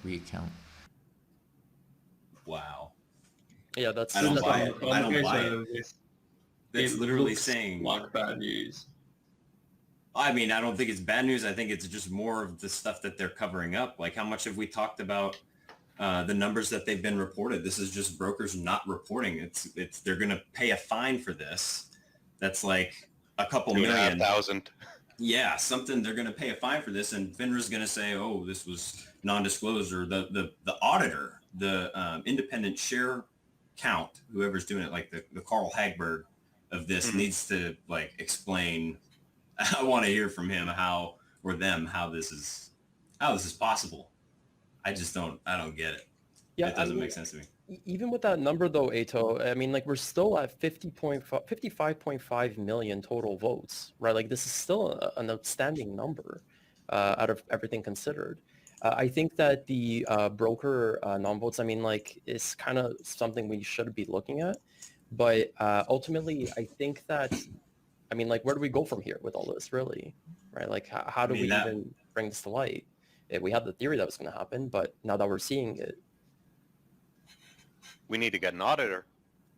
Wow. Yeah, that's. I don't that's buy it. I don't buy it. It That's literally looks saying like bad news. I mean, I don't think it's bad news. I think it's just more of the stuff that they're covering up. Like, how much have we talked about the numbers that they've been reported? This is just brokers not reporting. It's they're going to pay a fine for this. That's like a couple million. 2,500. Yeah, something. They're going to pay a fine for this, and FINRA's going to say, "Oh, this was non-disclosed," or the auditor, the independent share count, whoever's doing it, like the Carl Hagberg of this needs to like explain. I want to hear from him how this is possible. I don't get it. Yeah, It doesn't make sense to me. Even with that number though, Ato, I mean, like we're still at 55.5 million total votes, right? Like this is still an outstanding number out of everything considered. I think that the broker non-votes, I mean, like is kind of something we should be looking at. But ultimately, I think that, I mean, like, where do we go from here with all this, really? Right? Like, how do we even bring this to light? We had the theory that was going to happen, but now that we're seeing it, We need to get an auditor.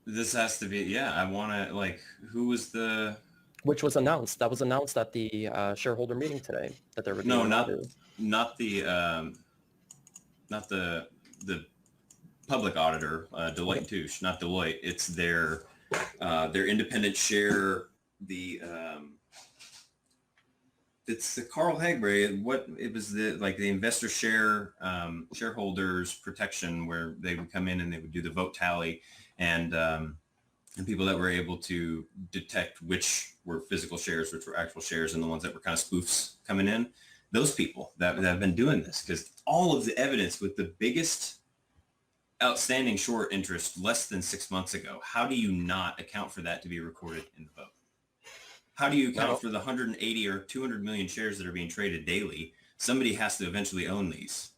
This has to be, yeah, I want to, like, who was the... Which was announced. That was announced at the shareholder meeting today, that there would be not the public auditor, Deloitte & Touche, not Deloitte. It's their independent share, it's the Carl Hagberg. It was the investor share shareholders protection, where they would come in and they would do the vote tally, and people that were able to detect which were physical shares, which were actual shares, and the ones that were kind of spoofs coming in. Those people that have been doing this, because all of the evidence with the biggest outstanding short interest less than 6 months ago, how do you not account for that to be recorded in the vote? How do you account for the 180 or 200 million shares that are being traded daily? Somebody has to eventually own these.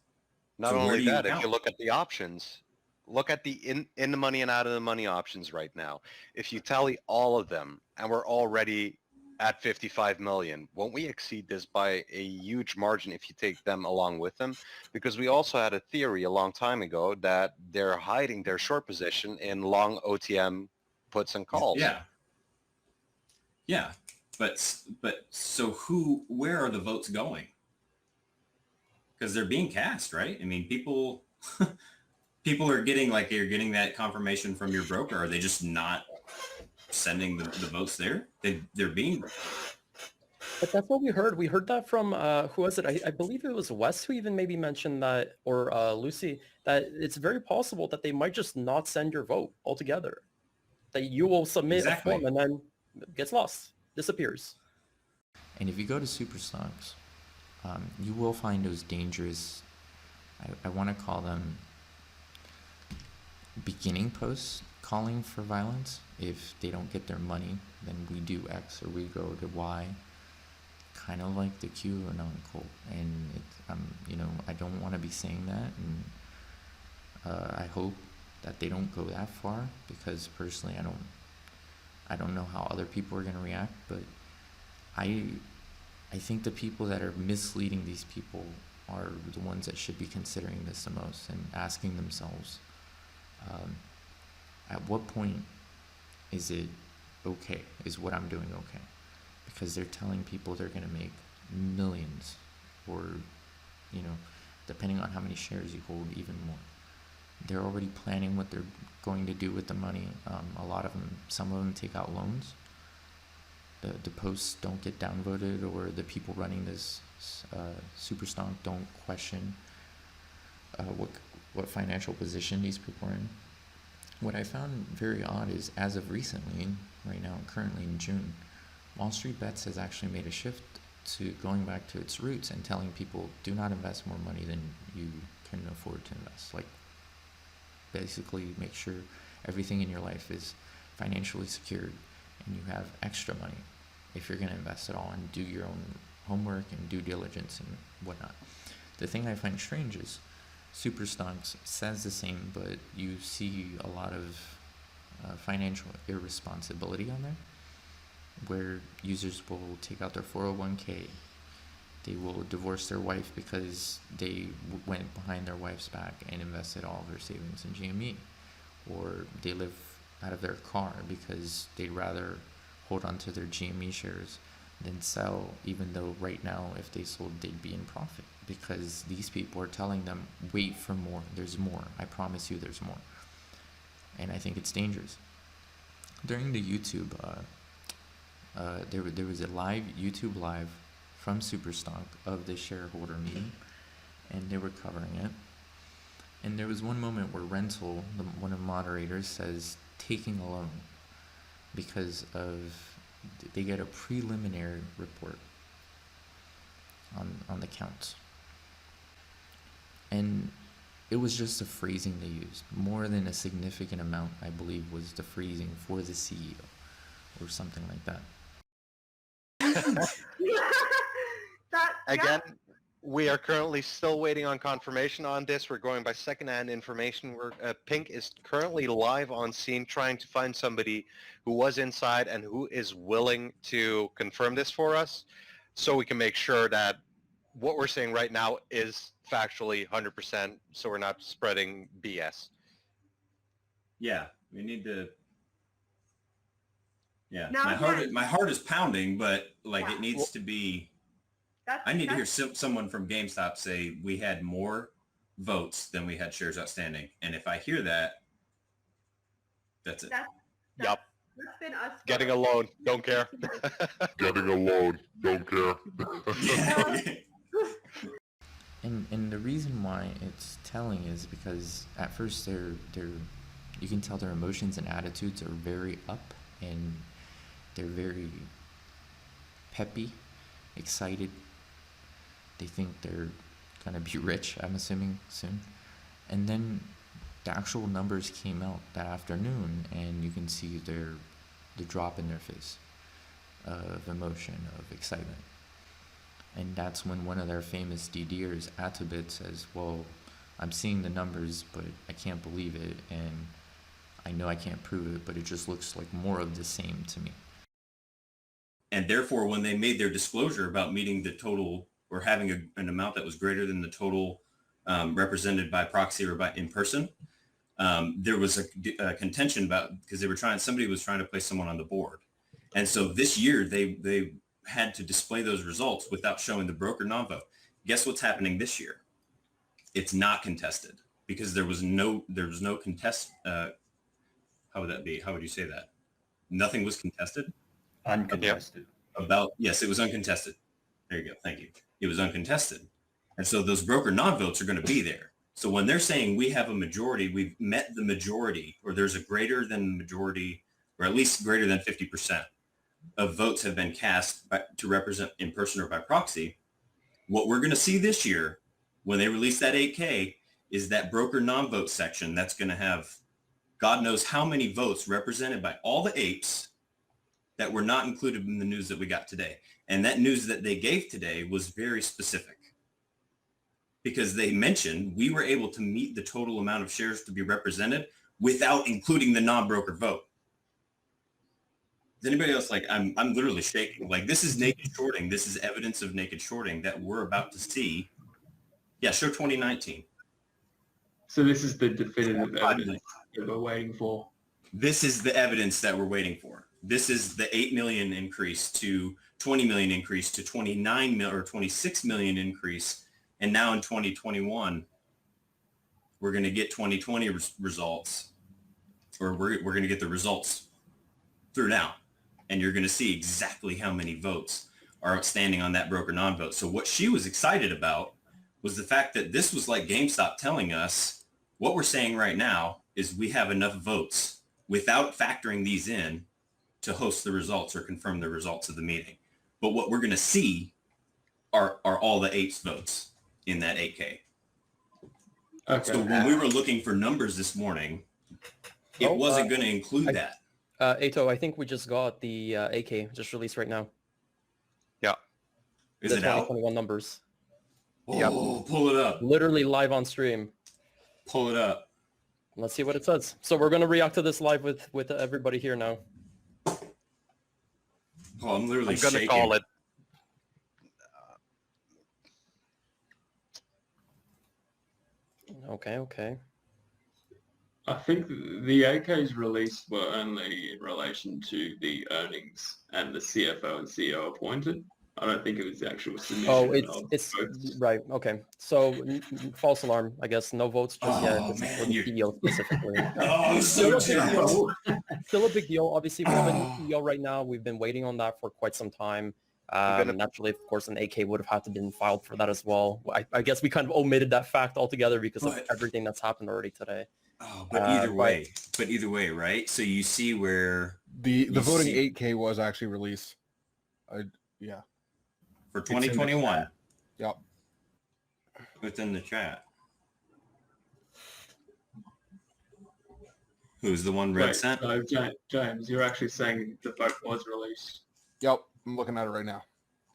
Not So where only do you that, if count? you look at the options, look at the in the money and out of the money options right now. If you tally all of them, and we're already at 55 million, won't we exceed this by a huge margin if you take them along with them? Because we also had a theory a long time ago that they're hiding their short position in long OTM puts and calls. Yeah. But so where are the votes going? Because they're being cast, right? I mean, people are getting, like, you're getting that confirmation from your broker. Are they just not sending the votes there? They're being... But that's what we heard. We heard that from, who was it? I believe it was Wes who even maybe mentioned that, or Lucy, that it's very possible that they might just not send your vote altogether. That you will submit a form and then it gets lost, disappears. And if you go to Superstonks, you will find those dangerous, I want to call them beginning posts calling for violence. If they don't get their money, then we do X or we go to Y, kind of like the QAnon cult. And I don't want to be saying that, and I hope that they don't go that far, because personally I don't know how other people are going to react, but I think the people that are misleading these people are the ones that should be considering this the most and asking themselves, at what point is it okay? Is what I'm doing okay? Because they're telling people they're going to make millions, or, depending on how many shares you hold, even more. They're already planning what they're going to do with the money. A lot of them, some of them take out loans. the posts don't get downvoted, or the people running this Superstonk don't question what financial position these people are in. What I found very odd is, as of recently, right now, currently in June, Wall Street Bets has actually made a shift to going back to its roots and telling people, do not invest more money than you can afford to invest. Like, basically make sure everything in your life is financially secured and you have extra money if you're going to invest it all, and do your own homework and due diligence and whatnot. The thing I find strange is Superstonk says the same, but you see a lot of financial irresponsibility on there, where users will take out their 401k, they will divorce their wife because they went behind their wife's back and invested all of their savings in GME, or they live out of their car because they'd rather hold on to their GME shares than sell, even though right now if they sold they'd be in profit, because these people are telling them, wait for more, there's more, I promise you there's more. And I think it's dangerous. During the YouTube there was a live YouTube live from Superstonk of the shareholder meeting, and they were covering it, and there was one moment where Rental, one of the moderators, says taking a loan because of they get a preliminary report on the counts, and it was just the phrasing they used. More than a significant amount, I believe, was the phrasing for the CEO or something like that. Again, we are currently still waiting on confirmation on this. We're going by secondhand information. Pink is currently live on scene trying to find somebody who was inside and who is willing to confirm this for us, so we can make sure that what we're saying right now is factually 100%, so we're not spreading BS. Yeah, we need to. Yeah, Now, my heart is pounding, but like Yeah. it needs to be. I need to hear someone from GameStop say we had more votes than we had shares outstanding, and if I hear that, that's it. Yep. That's been us. Getting a loan, don't care. Getting a loan, don't care. Yeah. And the reason why it's telling is because at first they're you can tell their emotions and attitudes are very up, and they're very peppy, excited. They think they're gonna be rich, I'm assuming, soon. And then the actual numbers came out that afternoon, and you can see the drop in their face of emotion, of excitement. And that's when one of their famous DDers, Atobit, says, well, I'm seeing the numbers, but I can't believe it, and I know I can't prove it, but it just looks like more of the same to me. And therefore, when they made their disclosure about meeting the total or having an amount that was greater than the total represented by proxy or by in person, there was a contention about, because somebody was trying to place someone on the board. And so this year they had to display those results without showing the broker non-vote. Guess what's happening this year? It's not contested, because there was no contest. How would that be? How would you say that? Nothing was contested? Uncontested. Yes, it was uncontested. There you go. Thank you. It was uncontested. And so those broker non-votes are going to be there. So when they're saying we have a majority, we've met the majority, or there's a greater than majority, or at least greater than 50% of votes have been cast to represent in person or by proxy, what we're going to see this year when they release that 8K is that broker non-vote section that's going to have God knows how many votes represented by all the apes that were not included in the news that we got today. And that news that they gave today was very specific, because they mentioned we were able to meet the total amount of shares to be represented without including the non-broker vote. Is anybody else like, I'm literally shaking. Like, this is naked shorting. This is evidence of naked shorting that we're about to see. Yeah, show 2019. So this is the definitive evidence that we're waiting for. This is the evidence that we're waiting for. This is the 8 million increase to 20 million increase to 29 million or 26 million increase. And now in 2021, we're going to get 2020 results, or we're going to get the results through now. and you're going to see exactly how many votes are outstanding on that broker non-vote. So what she was excited about was the fact that this was like GameStop telling us what we're saying right now is we have enough votes without factoring these in to host the results or confirm the results of the meeting. But what we're going to see are all the apes votes in that 8K. Okay. So when we were looking for numbers this morning, it wasn't going to include that. Ato, I think we just got the AK just released right now. Yeah. Is the it out? 2021 numbers. Oh, pull it up. Literally live on stream. Pull it up. Let's see what it says. So we're going to react to this live with everybody here now. Oh, I'm literally I'm going to shaking. call it. Okay. I think the AK's released were only in relation to the earnings and the CFO and CEO appointed. I don't think it was the actual submission. Oh, of it's votes. right. Okay. So false alarm, I guess. No votes just yet. Oh, It's man, for the CEO specifically. Oh, so terrible. Still a big deal. Obviously, we have a new CEO right now. We've been waiting on that for quite some time. Naturally, of course, an AK would have had to been filed for that as well. I guess we kind of omitted that fact altogether because of everything that's happened already today. Oh, but either way, right? So you see where the voting 8K was actually released. Yeah. For 2021. Yep. Within the chat. Who's the one Red Wait, sent? so James, you're actually saying the vote was released. Yep. I'm looking at it right now.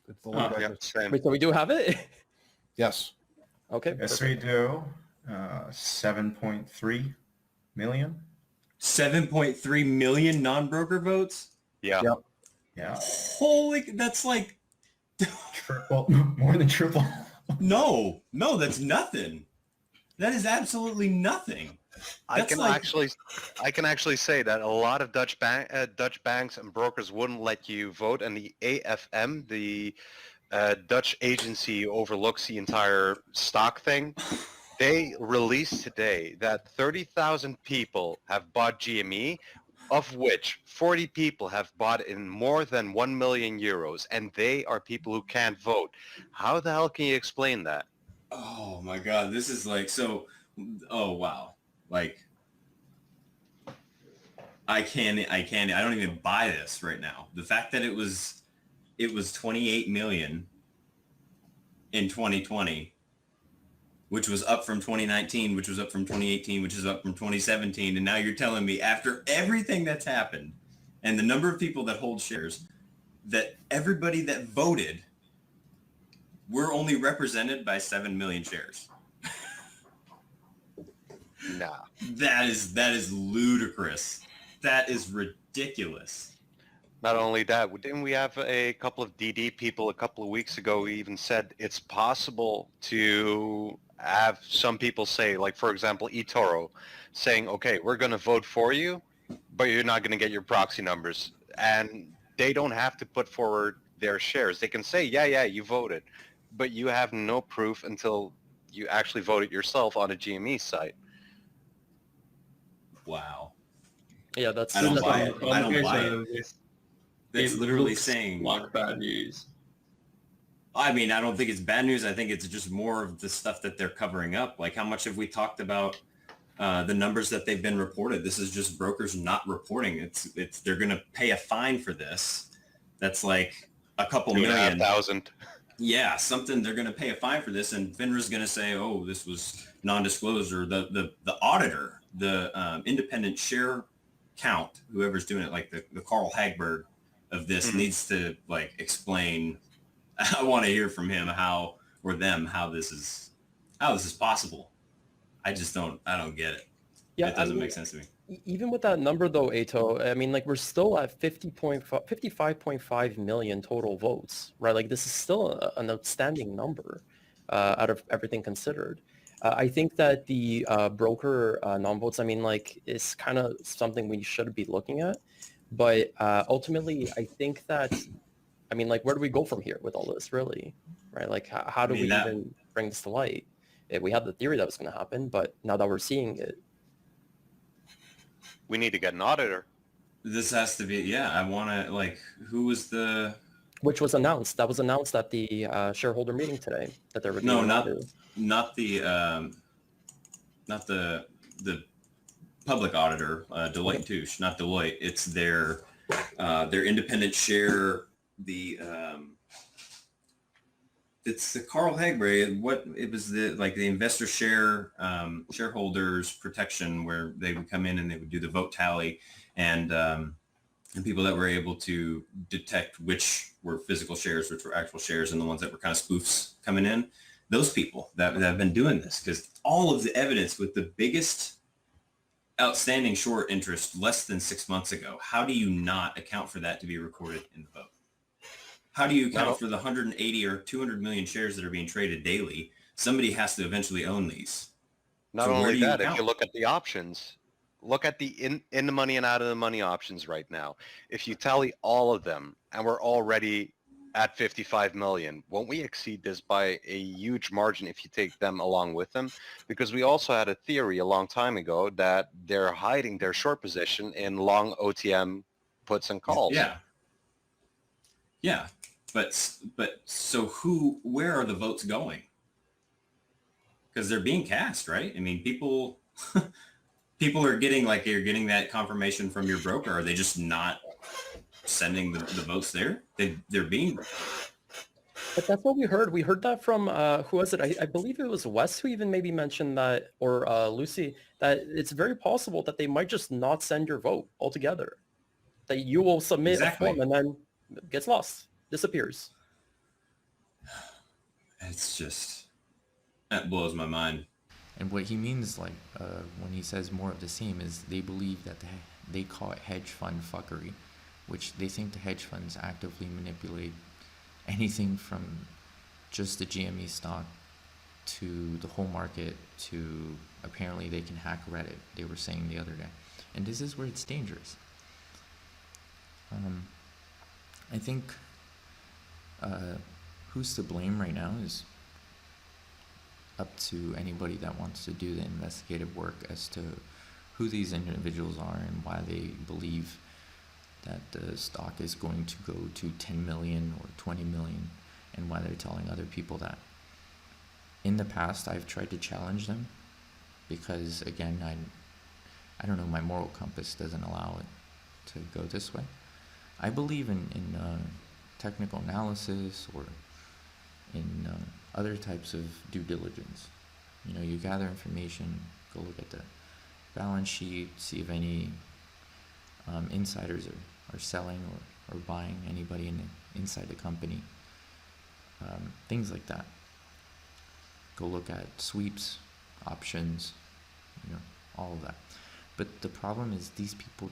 It's the link. Wait, so we do have it? Yes. Okay. Yes, we do. 7.3 million. 7.3 million non-broker votes? Yeah. Yep. Yeah. Holy, that's like triple, more than triple. No, that's nothing. That is absolutely nothing. I can actually say that a lot of Dutch banks and brokers wouldn't let you vote, and the AFM, the Dutch agency who overlooks the entire stock thing, they released today that 30,000 people have bought GME, of which 40 people have bought in more than 1 million euros, and they are people who can't vote. How the hell can you explain that? Oh my God, this is like so. Oh wow, like I don't even buy this right now. The fact that it was 28 million in 2020, which was up from 2019, which was up from 2018, which is up from 2017, and now you're telling me after everything that's happened and the number of people that hold shares, that everybody that voted, we're only represented by 7 million shares. Nah. That is ludicrous. That is ridiculous. Not only that, didn't we have a couple of DD people a couple of weeks ago who even said it's possible to have some people say, like, for example, eToro, saying, okay, we're going to vote for you, but you're not going to get your proxy numbers. And they don't have to put forward their shares. They can say, yeah, you voted, but you have no proof until you actually voted yourself on a GME site. Wow. Yeah, that's... I don't buy it. I don't buy it. it. That's literally saying... like bad news. I mean, I don't think it's bad news. I think it's just more of the stuff that they're covering up. Like, how much have we talked about the numbers that they've been reported? This is just brokers not reporting. It's they're going to pay a fine for this. That's like a couple million. 2,500. Yeah, something. They're going to pay a fine for this, and FINRA's going to say, "Oh, this was non-disclosure." The auditor, the independent share count, whoever's doing it, like the Carl Hagberg of this, needs to like explain. I want to hear from him how this is possible. I don't get it. Yeah, it doesn't make sense to me. Even with that number though, Ato, I mean, like we're still at 55.5 million total votes, right? Like this is still an outstanding number out of everything considered. I think that the broker non-votes, I mean, like is kind of something we should be looking at. But ultimately, I think that, I mean, like, where do we go from here with all this, really? Right? Like, how do we even bring this to light? We had the theory that was going to happen, but now that we're seeing it. We need to get an auditor. This has to be, yeah, I want to, like, who was the... Which was announced. That was announced at the shareholder meeting today that they're No, reviewing not auditor. not the public auditor, Deloitte & Touche, not Deloitte. It's their independent share, it's the Carl Hagberg. What it was, the investor share, shareholders protection, where they would come in and they would do the vote tally, and people that were able to detect which were physical shares, which were actual shares, and the ones that were kind of spoofs coming in. Those people that have been doing this, because all of the evidence with the biggest outstanding short interest less than 6 months ago, how do you not account for that to be recorded in the vote? How do you account for the 180 or 200 million shares that are being traded daily? Somebody has to eventually own these. Not So where only do you that, if count? you look at the options, look at the in the money and out of the money options right now. If you tally all of them, and we're already at 55 million, won't we exceed this by a huge margin if you take them along with them? Because we also had a theory a long time ago that they're hiding their short position in long OTM puts and calls. Yeah. Yeah. But so where are the votes going? Because they're being cast, right? I mean, people are getting, like, you're getting that confirmation from your broker. Are they just not sending the votes there? They're being... But that's what we heard. We heard that from, who was it? I believe it was Wes who even maybe mentioned that, or Lucy, that it's very possible that they might just not send your vote altogether. That you will submit a form and then it gets lost, disappears. It's just... that blows my mind. And what he means, like, when he says more of the same, is they believe that they call it hedge fund fuckery, which they think the hedge funds actively manipulate anything from just the GME stock to the whole market to apparently they can hack Reddit, they were saying the other day. And this is where it's dangerous. I think who's to blame right now is up to anybody that wants to do the investigative work as to who these individuals are and why they believe that the stock is going to go to 10 million or 20 million, and why they're telling other people that. In the past, I've tried to challenge them because, again, I don't know, my moral compass doesn't allow it to go this way. I believe in technical analysis or in other types of due diligence. You know, you gather information, go look at the balance sheet, see if any insiders are selling or buying anybody inside the company. Things like that. Go look at sweeps, options, you know, all of that. But the problem is these people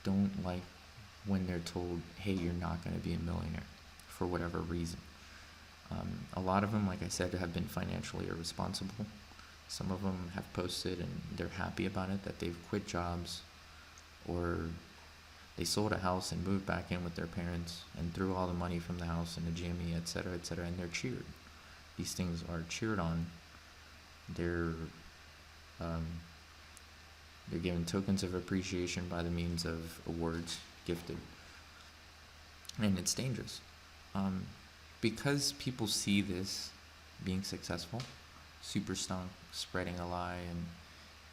don't like when they're told, hey, you're not going to be a millionaire for whatever reason. A lot of them, like I said, have been financially irresponsible. Some of them have posted and they're happy about it, that they've quit jobs or they sold a house and moved back in with their parents and threw all the money from the house in a GME, etc., and they're cheered. These things are cheered on. They're given tokens of appreciation by the means of awards gifted. And it's dangerous. Because people see this being successful, Superstonk spreading a lie, and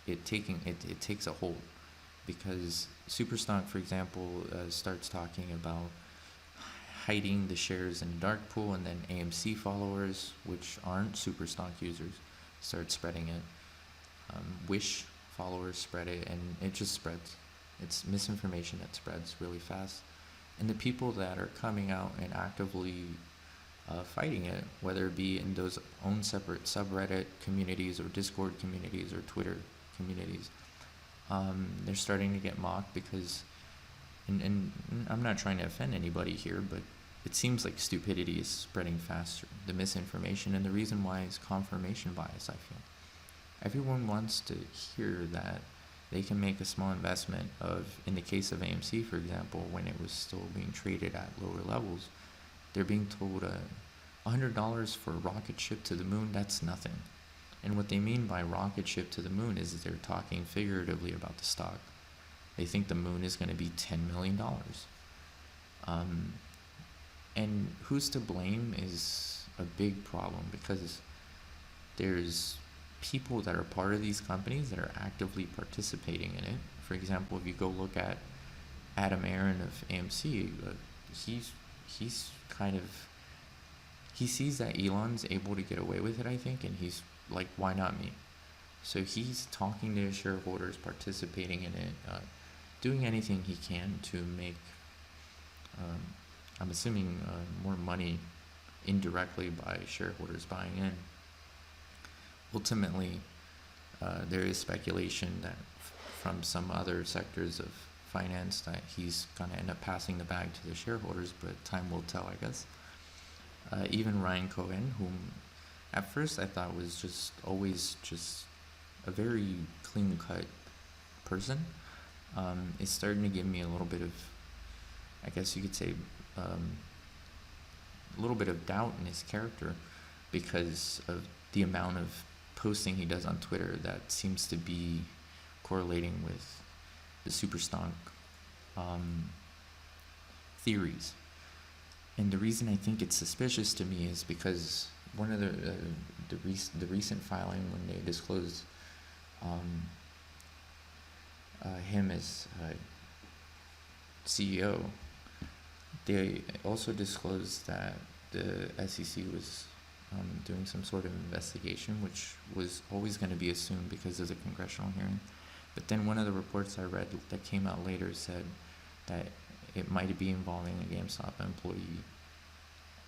it takes a hold. Because Superstonk, for example, starts talking about hiding the shares in a dark pool, and then AMC followers, which aren't Superstonk users, start spreading it. Wish followers spread it, and it just spreads. It's misinformation that spreads really fast. And the people that are coming out and actively fighting it, whether it be in those own separate subreddit communities or Discord communities or Twitter communities, they're starting to get mocked because, and I'm not trying to offend anybody here, but it seems like stupidity is spreading faster, the misinformation, and the reason why is confirmation bias, I feel. Everyone wants to hear that they can make a small investment of, in the case of AMC, for example, when it was still being traded at lower levels, they're being told $100 for a rocket ship to the moon, that's nothing. And what they mean by rocket ship to the moon is they're talking figuratively about the stock. They think the moon is going to be $10 million. And who's to blame is a big problem, because there's people that are part of these companies that are actively participating in it. For example, if you go look at Adam Aaron of AMC, he's kind of, he sees that Elon's able to get away with it, I think, and he's like, why not me? So he's talking to his shareholders, participating in it, doing anything he can to make, I'm assuming, more money indirectly by shareholders buying in. Ultimately, there is speculation that from some other sectors of finance that he's going to end up passing the bag to the shareholders, but time will tell, I guess. Even Ryan Cohen, whom at first I thought was just always just a very clean-cut person, is starting to give me a little bit of, I guess you could say, a little bit of doubt in his character, because of the amount of posting he does on Twitter that seems to be correlating with the Superstonk theories. And the reason I think it's suspicious to me is because one of the recent filing, when they disclosed him as CEO, they also disclosed that the SEC was doing some sort of investigation, which was always going to be assumed because of the congressional hearing. But then one of the reports I read that came out later said that it might be involving a GameStop employee,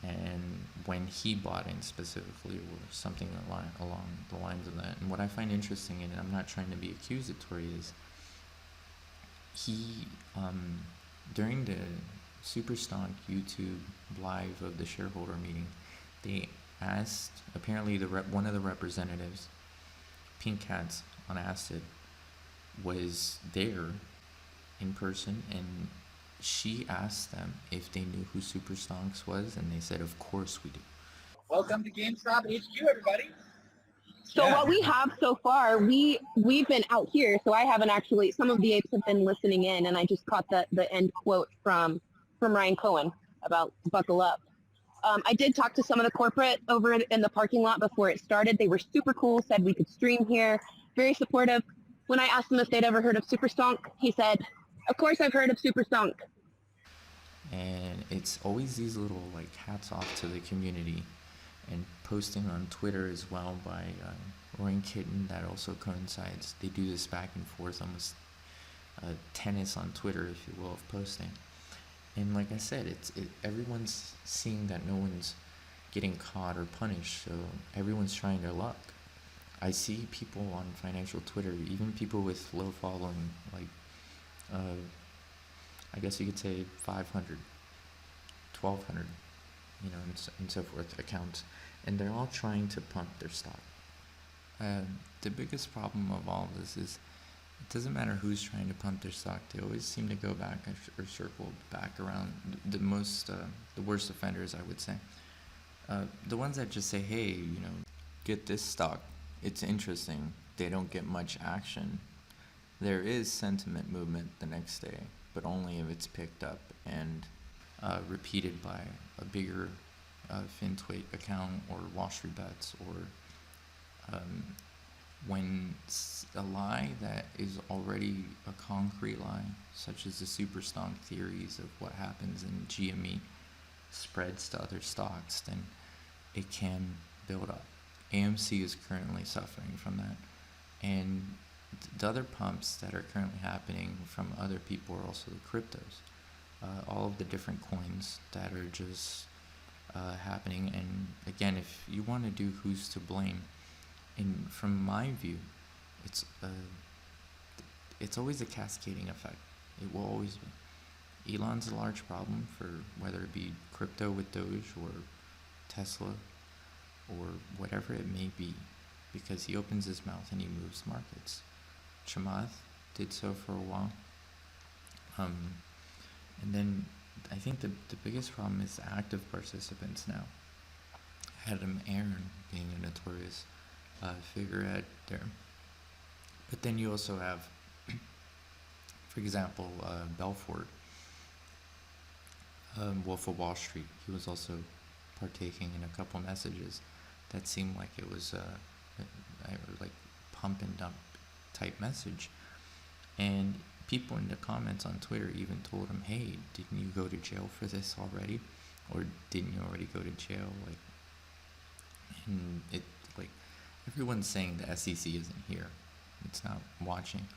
and when he bought in specifically, or something along the lines of that. And what I find interesting, and I'm not trying to be accusatory, is he, during the Superstonk YouTube live of the shareholder meeting, they asked, apparently one of the representatives, Pink Cats on Acid, was there in person, and she asked them if they knew who Superstonks was, and they said, of course we do. Welcome to GameStop HQ, everybody. So what we have so far, we've been out here, so I haven't actually, some of the apes have been listening in, and I just caught the end quote from Ryan Cohen about buckle up. I did talk to some of the corporate over in the parking lot before it started. They were super cool, said we could stream here, very supportive. When I asked them if they'd ever heard of Superstonk, he said, of course I've heard of Superstonk. And it's always these little, like, hats off to the community, and posting on Twitter as well by Roaring Kitten, that also coincides. They do this back and forth, almost tennis on Twitter, if you will, of posting. And like I said, everyone's seeing that no one's getting caught or punished, so everyone's trying their luck. I see people on financial Twitter, even people with low following, like, I guess you could say 500, 1,200, you know, and so forth accounts, and they're all trying to pump their stock. The biggest problem of all of this is it doesn't matter who's trying to pump their stock, they always seem to go back or circle back around the worst offenders, I would say. The ones that just say, hey, you know, get this stock, it's interesting, they don't get much action. There is sentiment movement the next day, but only if it's picked up and repeated by a bigger FinTwit account or Wall Street Bets, or when a lie that is already a concrete lie, such as the Superstonk theories of what happens in GME, spreads to other stocks, then it can build up. AMC is currently suffering from that, and the other pumps that are currently happening from other people are also the cryptos, all of the different coins that are just happening. And again, if you want to do who's to blame, and from my view, it's always a cascading effect. It will always be. Elon's a large problem, for whether it be crypto with Doge or Tesla or whatever it may be, because he opens his mouth and he moves markets. Chamath did so for a while. And then I think the biggest problem is the active participants now. Adam Aaron being a notorious figurehead there. But then you also have For example, Belfort, Wolf of Wall Street, he was also partaking in a couple messages that seemed like it was like pump and dump type message. And people in the comments on Twitter even told him, hey, didn't you go to jail for this already? Or didn't you already go to jail? Like, and it, like, everyone's saying the SEC isn't here. It's not watching.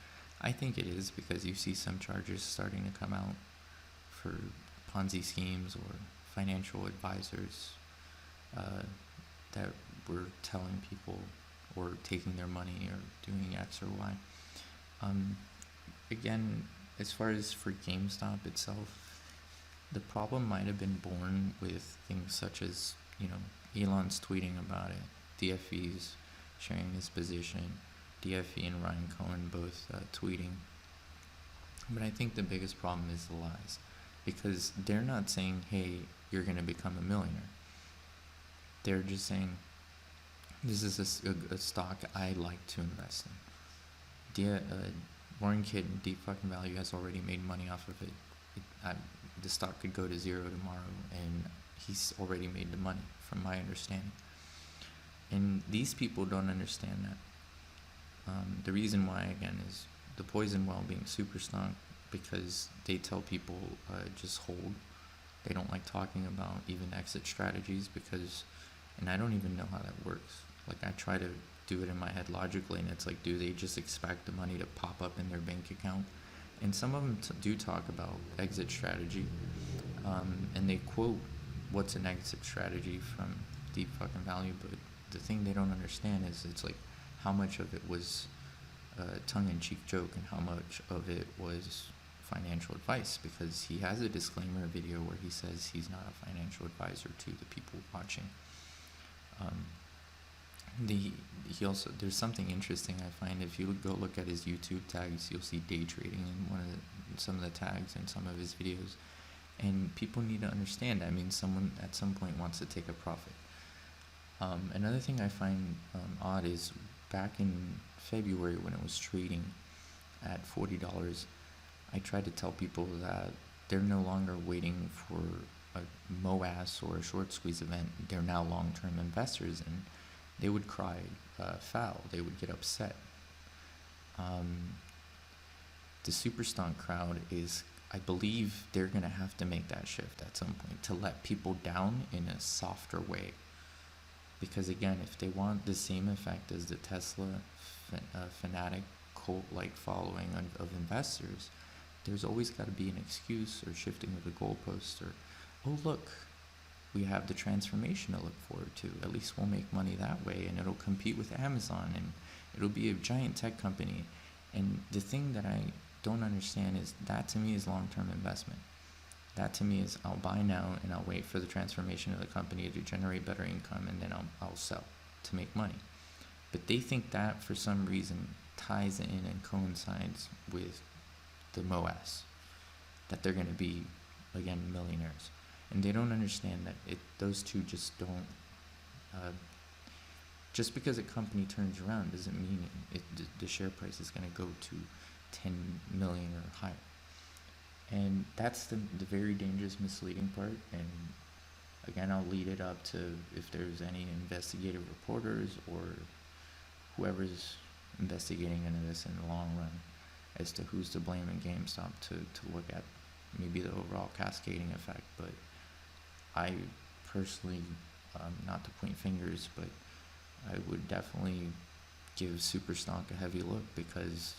I think it is, because you see some charges starting to come out for Ponzi schemes or financial advisors that were telling people or taking their money or doing X or Y. Again, as far as for GameStop itself, the problem might have been born with things such as, you know, Elon's tweeting about it, DFE's sharing his position, DFE and Ryan Cohen both tweeting. But I think the biggest problem is the lies, because they're not saying, hey, you're going to become a millionaire. They're just saying, this is a stock I like to invest in. Warren Kidd, Deep Fucking Value, has already made money off of it. The stock could go to zero tomorrow, and he's already made the money, from my understanding. And these people don't understand that. The reason why, again, is the poison well being Superstonk, because they tell people just hold. They don't like talking about even exit strategies, because, and I don't even know how that works. Like, I try to do it in my head logically, and it's like, do they just expect the money to pop up in their bank account? And some of them do talk about exit strategy, and they quote what's an exit strategy from Deep Fucking Value, but the thing they don't understand is it's like how much of it was a tongue-in-cheek joke and how much of it was financial advice, because he has a disclaimer video where he says he's not a financial advisor to the people watching. He also, there's something interesting I find. If you go look at his YouTube tags, you'll see day trading in some of the tags in some of his videos, and people need to understand. I mean, someone at some point wants to take a profit. Another thing I find odd is back in February, when it was trading at $40, I tried to tell people that they're no longer waiting for a MOASS or a short squeeze event. They're now long-term investors, and they would cry foul. They would get upset. The Superstonk crowd is, I believe they're going to have to make that shift at some point to let people down in a softer way. Because again, if they want the same effect as the Tesla fanatic cult-like following of investors, there's always got to be an excuse or shifting of the goalposts, or, oh look, we have the transformation to look forward to. At least we'll make money that way, and it'll compete with Amazon, and it'll be a giant tech company. And the thing that I don't understand is that, to me, is long-term investment. That to me is, I'll buy now and I'll wait for the transformation of the company to generate better income, and then I'll sell to make money. But they think that for some reason ties in and coincides with the MOASS, that they're going to be, again, millionaires. And they don't understand that those two just don't, just because a company turns around doesn't mean the share price is going to go to 10 million or higher. And that's the very dangerous, misleading part. And again, I'll lead it up to, if there's any investigative reporters or whoever's investigating into this in the long run, as to who's to blame in GameStop, to look at maybe the overall cascading effect. But I personally, not to point fingers, but I would definitely give Superstonk a heavy look, because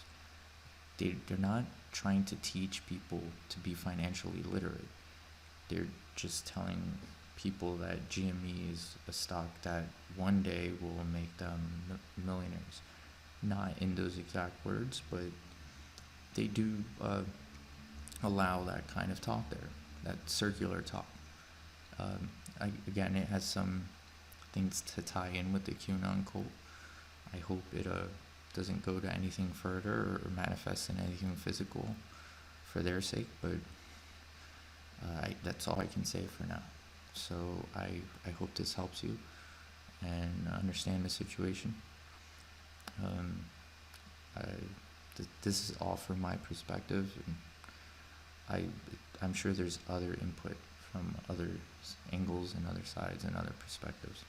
they're not trying to teach people to be financially literate. They're just telling people that GME is a stock that one day will make them millionaires. Not in those exact words, but they do allow that kind of talk there, that circular talk. Again, it has some things to tie in with the QAnon cult. I hope it doesn't go to anything further or manifest in anything physical for their sake, but that's all I can say for now. So I hope this helps you and understand the situation. this is all from my perspective, and I'm sure there's other input from other angles and other sides and other perspectives.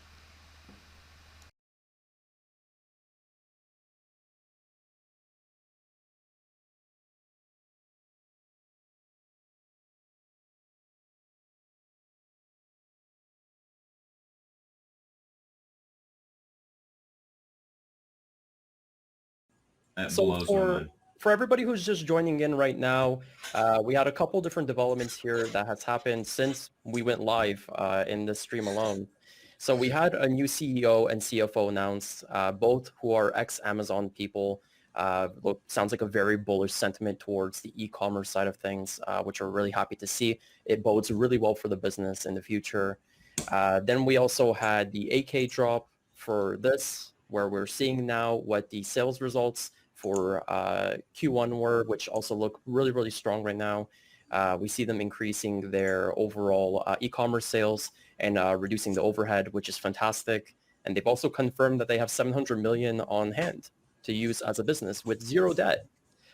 That So blows my mind. for everybody who's just joining in right now, we had a couple different developments here that has happened since we went live in this stream alone. So we had a new CEO and CFO announced, both who are ex-Amazon people. Sounds like a very bullish sentiment towards the e-commerce side of things, which we're really happy to see. It bodes really well for the business in the future. Then we also had the 8K drop for this, where we're seeing now what the sales results for Q1 were, which also look really, really strong right now. We see them increasing their overall e-commerce sales and reducing the overhead, which is fantastic. And they've also confirmed that they have 700 million on hand to use as a business with zero debt.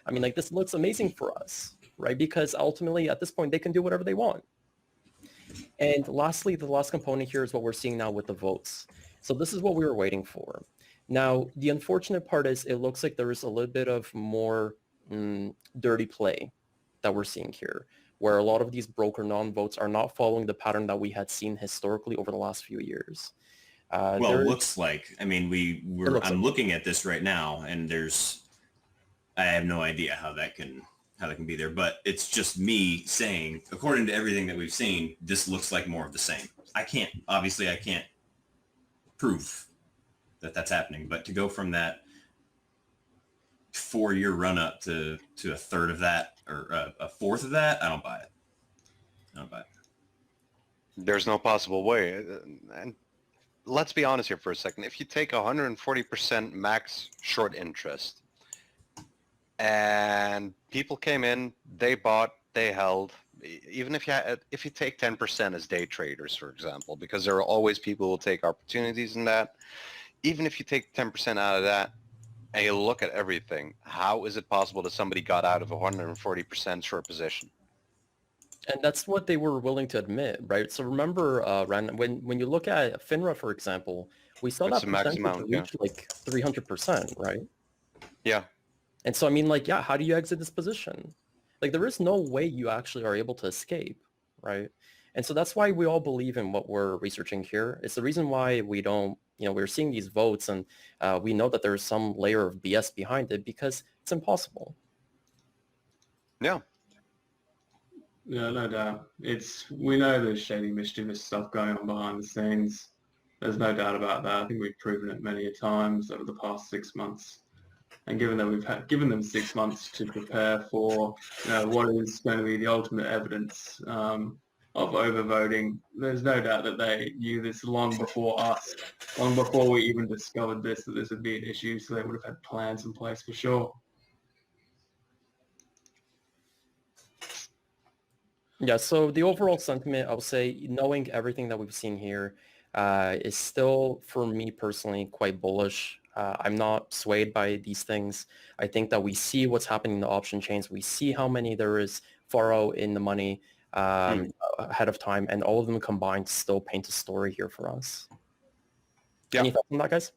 I mean, like, this looks amazing for us, right? Because ultimately, at this point, they can do whatever they want. And lastly, the last component here is what we're seeing now with the votes. So this is what we were waiting for. Now, the unfortunate part is it looks like there is a little bit of more dirty play that we're seeing here, where a lot of these broker non-votes are not following the pattern that we had seen historically over the last few years. Well, it looks like, I mean, I'm looking at this right now, and I have no idea how that can be there, but it's just me saying, according to everything that we've seen, this looks like more of the same. I can't prove that that's happening, but to go from that 4-year run up to a third of that or a fourth of that, I don't buy it. There's no possible way. And let's be honest here for a second. If you take 140% max short interest and people came in, they bought, they held, even if you take 10% as day traders, for example, because there are always people who will take opportunities in that. Even if you take 10% out of that and you look at everything, how is it possible that somebody got out of a 140% short position? And that's what they were willing to admit, right? So remember, Ran, when you look at FINRA, for example, we saw that percentage reach like 300%, right? Yeah. And so, I mean, like, yeah, how do you exit this position? Like, there is no way you actually are able to escape, right? And so that's why we all believe in what we're researching here. It's the reason why we don't, we're seeing these votes and we know that there's some layer of BS behind it because it's impossible. Yeah. Yeah, no doubt. We know there's shady, mischievous stuff going on behind the scenes. There's no doubt about that. I think we've proven it many a times over the past 6 months. And given that we've given them 6 months to prepare for what is going to be the ultimate evidence of overvoting, there's no doubt that they knew this long before us, long before we even discovered that this would be an issue, so they would have had plans in place for sure. Yeah, so the overall sentiment, I would say, knowing everything that we've seen here is still, for me personally, quite bullish. I'm not swayed by these things. I think that we see what's happening in the option chains. We see how many there is far out in the money ahead of time, and all of them combined still paint a story here for us. Yeah. Any thoughts on that, guys?